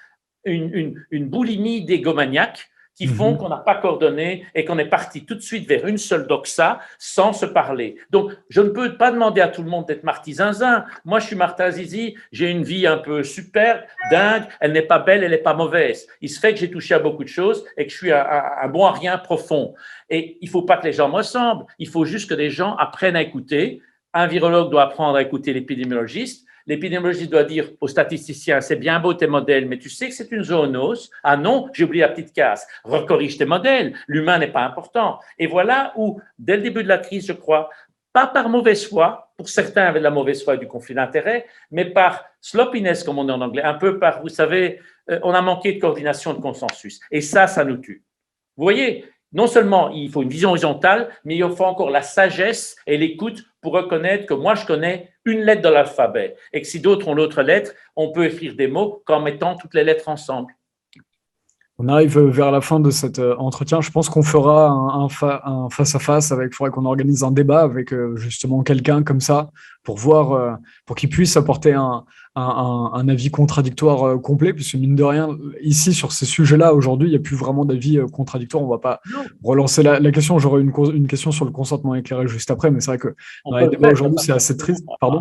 une boulimie d'égomaniaques qui font qu'on n'a pas coordonné et qu'on est parti tout de suite vers une seule doxa sans se parler. Donc, je ne peux pas demander à tout le monde d'être Marty Zinzin. Moi, je suis Martin Zizi, j'ai une vie un peu superbe, dingue, elle n'est pas belle, elle n'est pas mauvaise. Il se fait que j'ai touché à beaucoup de choses et que je suis un bon à rien profond. Et il ne faut pas que les gens me ressemblent, il faut juste que les gens apprennent à écouter. Un virologue doit apprendre à écouter l'épidémiologiste. L'épidémiologiste doit dire au statisticien, c'est bien beau tes modèles, mais tu sais que c'est une zoonose. Ah non, j'ai oublié la petite case. Recorrige tes modèles. L'humain n'est pas important. Et voilà où, dès le début de la crise, je crois, pas par mauvaise foi, pour certains avec la mauvaise foi du conflit d'intérêts, mais par sloppiness, comme on dit en anglais, un peu par, vous savez, on a manqué de coordination, de consensus. Et ça nous tue. Vous voyez, non seulement il faut une vision horizontale, mais il faut encore la sagesse et l'écoute pour reconnaître que moi, je connais une lettre de l'alphabet et que si d'autres ont l'autre lettre, on peut écrire des mots qu'en mettant toutes les lettres ensemble. On arrive vers la fin de cet entretien. Je pense qu'on fera un face-à-face avec, il faudrait qu'on organise un débat avec justement quelqu'un comme ça pour voir, pour qu'il puisse apporter un avis contradictoire complet, puisque mine de rien, ici, sur ces sujets-là, aujourd'hui, il n'y a plus vraiment d'avis contradictoire. On ne va pas relancer la question. J'aurai une question sur le consentement éclairé juste après, mais c'est vrai que dans les débats aujourd'hui, c'est assez triste. Pardon ?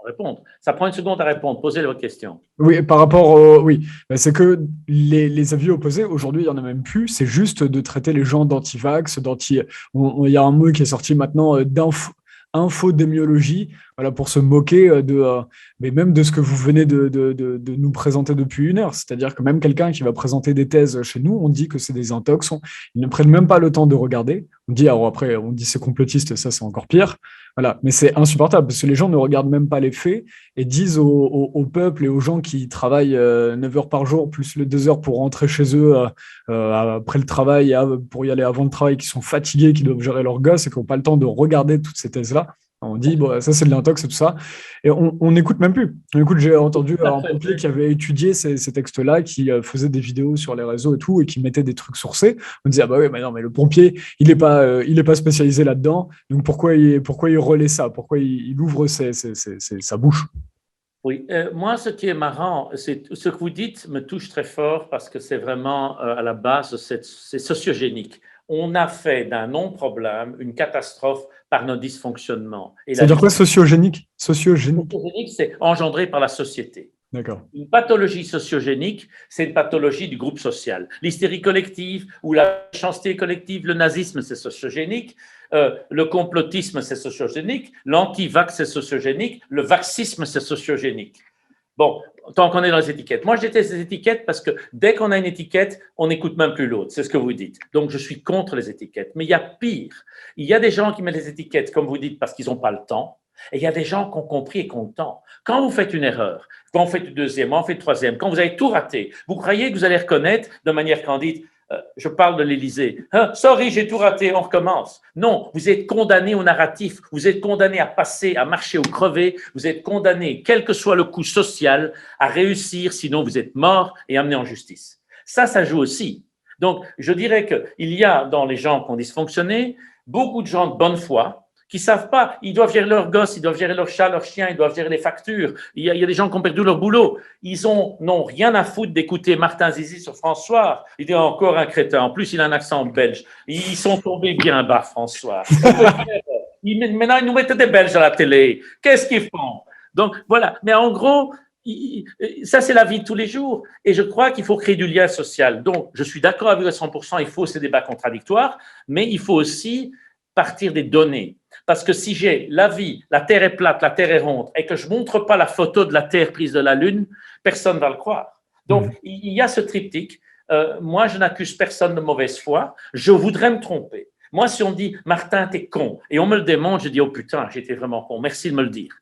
Répondre. Ça prend une seconde à répondre. Posez votre question. Oui, par rapport oui, c'est que les avis opposés, aujourd'hui, il n'y en a même plus. C'est juste de traiter les gens d'anti-vax, il y a un mot qui est sorti maintenant d'infodémiologie, voilà, pour se moquer mais même de ce que vous venez de nous présenter depuis 1 heure. C'est-à-dire que même quelqu'un qui va présenter des thèses chez nous, on dit que c'est des intox, ils ne prennent même pas le temps de regarder. On dit, alors après, on dit c'est complotiste, ça c'est encore pire. Voilà. Mais c'est insupportable parce que les gens ne regardent même pas les faits et disent au peuple et aux gens qui travaillent 9 heures par jour, plus les 2 heures pour rentrer chez eux après le travail, pour y aller avant le travail, qui sont fatigués, qui doivent gérer leurs gosses et qui n'ont pas le temps de regarder toutes ces thèses-là. On dit, bon, ça c'est de l'intox et tout ça. Et on n'écoute même plus. J'ai entendu un pompier qui avait étudié ces textes-là, qui faisait des vidéos sur les réseaux et tout, et qui mettait des trucs sourcés. On disait, ah bah oui, mais non, mais le pompier, il est pas spécialisé là-dedans. Donc pourquoi il relaie ça? Pourquoi il ouvre sa bouche? Oui, moi, ce qui est marrant, c'est ce que vous dites me touche très fort parce que c'est vraiment à la base, c'est sociogénique. On a fait d'un non-problème une catastrophe par nos dysfonctionnements. Et la C'est-à-dire quoi sociogénique? Sociogénique. sociogénique, c'est engendré par la société. D'accord. Une pathologie sociogénique, c'est une pathologie du groupe social. L'hystérie collective ou la méchanceté collective, le nazisme, c'est sociogénique. Le complotisme, c'est sociogénique. L'anti-vax, c'est sociogénique. Le vaxisme, c'est sociogénique. Bon, tant qu'on est dans les étiquettes. Moi, je déteste les étiquettes parce que dès qu'on a une étiquette, on n'écoute même plus l'autre. C'est ce que vous dites. Donc, je suis contre les étiquettes. Mais il y a pire. Il y a des gens qui mettent les étiquettes, comme vous dites, parce qu'ils n'ont pas le temps. Et il y a des gens qui ont compris et qui ont le temps. Quand vous faites une erreur, quand vous faites une deuxième, quand vous faites une troisième, quand vous avez tout raté, vous croyez que vous allez reconnaître de manière candide, je parle de l'Élysée. Sorry, j'ai tout raté, on recommence. Non, vous êtes condamné au narratif, vous êtes condamné à passer, à marcher ou crever, vous êtes condamné, quel que soit le coût social, à réussir, sinon vous êtes mort et amené en justice. Ça joue aussi. Donc, je dirais qu'il y a dans les gens qui ont dysfonctionné beaucoup de gens de bonne foi qui savent pas, ils doivent gérer leurs gosses, ils doivent gérer leur chat, leur chien, ils doivent gérer les factures. Il y a des gens qui ont perdu leur boulot. Ils n'ont rien à foutre d'écouter Martin Zizi sur François. Il est encore un crétin. En plus, il a un accent belge. Ils sont tombés bien bas, François. Maintenant, ils nous mettent des Belges à la télé. Qu'est-ce qu'ils font? Donc, voilà. Mais en gros, ça, c'est la vie de tous les jours. Et je crois qu'il faut créer du lien social. Donc, je suis d'accord avec vous à 100%, il faut ces débats contradictoires, mais il faut aussi partir des données. Parce que si j'ai la vie, la Terre est plate, la Terre est ronde, et que je ne montre pas la photo de la Terre prise de la Lune, personne ne va le croire. Donc, il y a ce triptyque. Moi, je n'accuse personne de mauvaise foi. Je voudrais me tromper. Moi, si on me dit, Martin, t'es con, et on me le démontre, je dis, oh putain, j'étais vraiment con, merci de me le dire.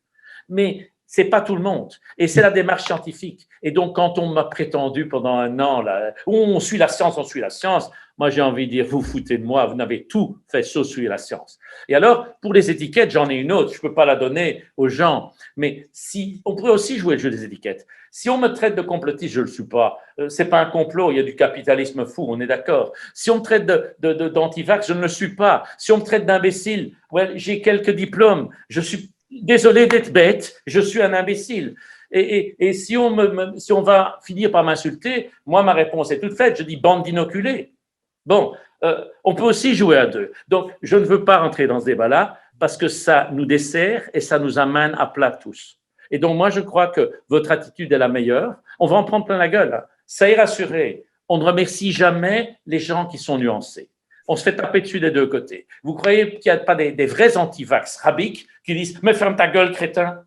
Mais c'est pas tout le monde. Et c'est la démarche scientifique. Et donc, quand on m'a prétendu pendant un an, là, on suit la science, moi, j'ai envie de dire, vous foutez de moi, vous n'avez tout fait sauf suivre la science. Et alors, pour les étiquettes, j'en ai une autre, je ne peux pas la donner aux gens, mais si, on pourrait aussi jouer le jeu des étiquettes. Si on me traite de complotiste, je ne le suis pas. Ce n'est pas un complot, il y a du capitalisme fou, on est d'accord. Si on me traite d'antivax, je ne le suis pas. Si on me traite d'imbécile, well, j'ai quelques diplômes, je suis désolé d'être bête, je suis un imbécile. Et si on va finir par m'insulter, moi, ma réponse est toute faite, je dis bande d'inoculés. Bon, on peut aussi jouer à deux. Donc, je ne veux pas rentrer dans ce débat-là parce que ça nous dessert et ça nous amène à plat tous. Et donc, moi, je crois que votre attitude est la meilleure. On va en prendre plein la gueule. Hein. Ça est rassuré. On ne remercie jamais les gens qui sont nuancés. On se fait taper dessus des deux côtés. Vous croyez qu'il n'y a pas des vrais anti-vax rabiques qui disent « Mais ferme ta gueule, crétin !»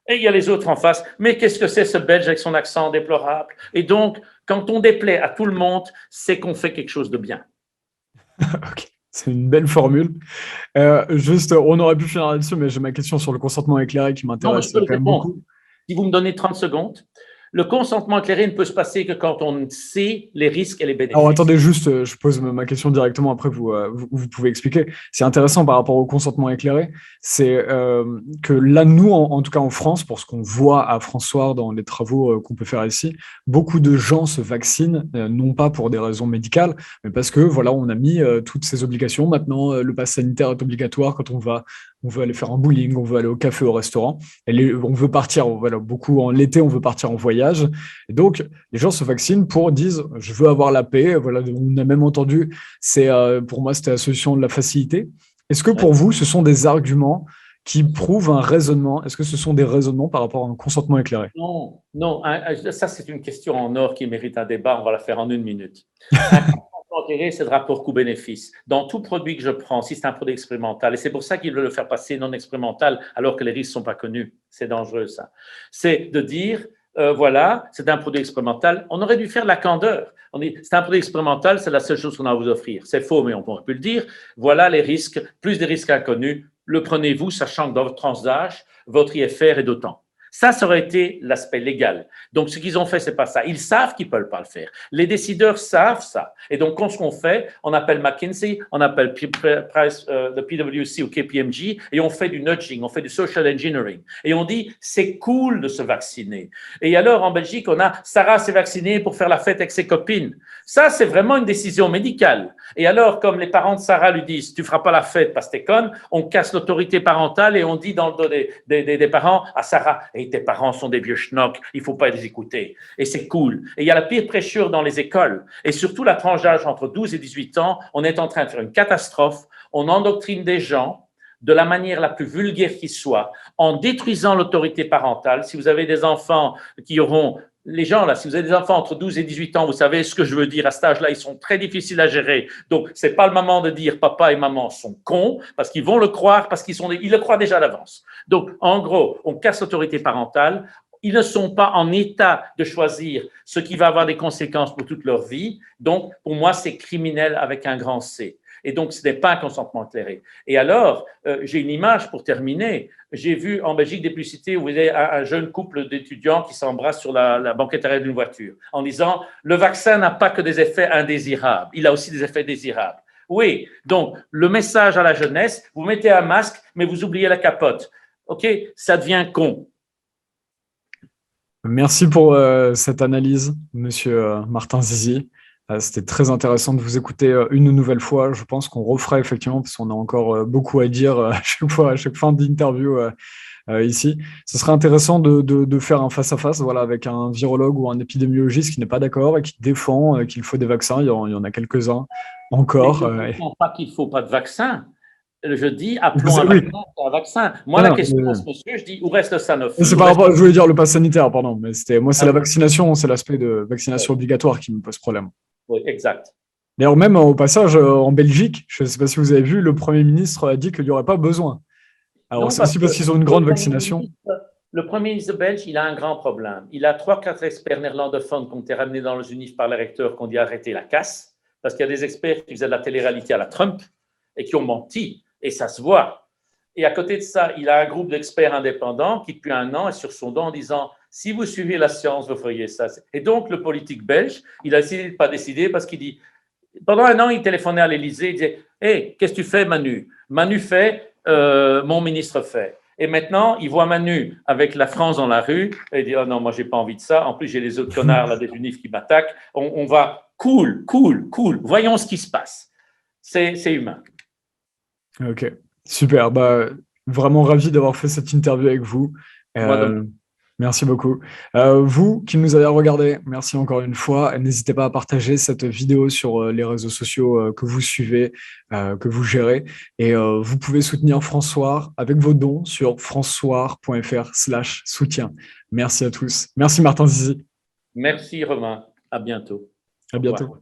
Et il y a les autres en face. Mais qu'est-ce que c'est ce Belge avec son accent déplorable? Et donc, quand on déplaît à tout le monde, c'est qu'on fait quelque chose de bien. Ok, c'est une belle formule. Juste, on aurait pu finir là-dessus, mais j'ai ma question sur le consentement éclairé qui m'intéresse quand même beaucoup. Si vous me donnez 30 secondes, le consentement éclairé ne peut se passer que quand on sait les risques et les bénéfices. Alors attendez juste, je pose ma question directement, après vous pouvez expliquer. C'est intéressant par rapport au consentement éclairé, c'est que là, nous, en tout cas en France, pour ce qu'on voit à François dans les travaux qu'on peut faire ici, beaucoup de gens se vaccinent, non pas pour des raisons médicales, mais parce que voilà, on a mis toutes ces obligations. Maintenant, le pass sanitaire est obligatoire quand on veut aller faire un bowling, on veut aller au café, au restaurant. On veut partir, voilà, beaucoup en l'été, on veut partir en voyage. Et donc, les gens se vaccinent disent, je veux avoir la paix. Voilà, on a même entendu, pour moi, c'était la solution de la facilité. Est-ce que pour vous, ce sont des arguments qui prouvent un raisonnement? Est-ce que ce sont des raisonnements par rapport à un consentement éclairé? Non, non. Ça, c'est une question en or qui mérite un débat. On va la faire en une minute. C'est le rapport coût-bénéfice. Dans tout produit que je prends, si c'est un produit expérimental, et c'est pour ça qu'ils veulent le faire passer non expérimental alors que les risques ne sont pas connus, c'est dangereux ça, c'est de dire, voilà, c'est un produit expérimental, on aurait dû faire la candeur. C'est un produit expérimental, c'est la seule chose qu'on a à vous offrir. C'est faux, mais on aurait pu le dire. Voilà les risques, plus des risques inconnus, le prenez-vous, sachant que dans votre tranche d'âge, votre IFR est d'autant. Ça aurait été l'aspect légal. Donc, ce qu'ils ont fait, c'est pas ça. Ils savent qu'ils peuvent pas le faire. Les décideurs savent ça. Et donc, quand ce qu'on fait, on appelle McKinsey, on appelle le PwC ou KPMG, et on fait du nudging, on fait du social engineering. Et on dit, c'est cool de se vacciner. Et alors, en Belgique, on a Sarah s'est vaccinée pour faire la fête avec ses copines. Ça, c'est vraiment une décision médicale. Et alors, comme les parents de Sarah lui disent, tu feras pas la fête parce que t'es conne, on casse l'autorité parentale et on dit dans le dos des parents à Sarah, hey, tes parents sont des vieux schnocks, il ne faut pas les écouter. Et c'est cool. Et il y a la pire prêcheur dans les écoles. Et surtout, la tranche d'âge entre 12 et 18 ans, on est en train de faire une catastrophe. On endoctrine des gens de la manière la plus vulgaire qui soit, en détruisant l'autorité parentale. Si vous avez des enfants qui auront, les gens là, si vous avez des enfants entre 12 et 18 ans, vous savez ce que je veux dire, à cet âge-là, ils sont très difficiles à gérer. Donc, c'est pas le moment de dire papa et maman sont cons, parce qu'ils vont le croire, parce ils le croient déjà d'avance. Donc, en gros, on casse l'autorité parentale. Ils ne sont pas en état de choisir ce qui va avoir des conséquences pour toute leur vie. Donc, pour moi, c'est criminel avec un grand C. Et donc, ce n'est pas un consentement éclairé. Et alors, j'ai une image pour terminer. J'ai vu en Belgique des publicités où vous avez un jeune couple d'étudiants qui s'embrassent sur la banquette arrière d'une voiture en disant « Le vaccin n'a pas que des effets indésirables, il a aussi des effets désirables. » Oui, donc le message à la jeunesse, vous mettez un masque, mais vous oubliez la capote. OK, ça devient con. Merci pour cette analyse, monsieur Martin Zizi. C'était très intéressant de vous écouter une nouvelle fois. Je pense qu'on refera effectivement, parce qu'on a encore beaucoup à dire à chaque fin d'interview ici. Ce serait intéressant de faire un face-à-face, voilà, avec un virologue ou un épidémiologiste qui n'est pas d'accord et qui défend qu'il faut des vaccins. Il y en a quelques-uns encore. Je ne comprends pas qu'il ne faut pas de vaccin. Je dis, appelons un vaccin. Moi, la question à ce monsieur, je dis, où reste le Sanofi? C'est par rapport, je voulais dire le pass sanitaire, pardon, mais c'est la vaccination, c'est l'aspect de vaccination obligatoire qui me pose problème. Oui, exact. D'ailleurs, même au passage, en Belgique, je ne sais pas si vous avez vu, le Premier ministre a dit qu'il n'y aurait pas besoin. Alors, c'est aussi parce qu'ils ont une grande vaccination. Le Premier ministre belge, il a un grand problème. Il a 3-4 experts néerlandophones qui ont été ramenés dans les UNIF par les recteurs qui ont dit arrêter la casse, parce qu'il y a des experts qui faisaient de la télé-réalité à la Trump et qui ont menti, et ça se voit. Et à côté de ça, il a un groupe d'experts indépendants qui, depuis un an, est sur son dos en disant « Si vous suivez la science, vous feriez ça. » Et donc, le politique belge, il a décidé de ne pas décider parce qu'il dit – pendant un an, il téléphonait à l'Élysée, il disait « Hey, qu'est-ce que tu fais, Manu ?» Manu fait, mon ministre fait. Et maintenant, il voit Manu avec la France dans la rue et il dit « Oh non, moi, je n'ai pas envie de ça. En plus, j'ai les autres connards là, des UNIF qui m'attaquent. On va cool. Voyons ce qui se passe. » C'est humain. Ok. Super, vraiment ravi d'avoir fait cette interview avec vous. Merci beaucoup. Vous qui nous avez regardé, merci encore une fois. N'hésitez pas à partager cette vidéo sur les réseaux sociaux que vous suivez, que vous gérez. Et vous pouvez soutenir François avec vos dons sur francoir.fr/soutien. Merci à tous. Merci Martin Zizi. Merci Romain. À bientôt. À bientôt.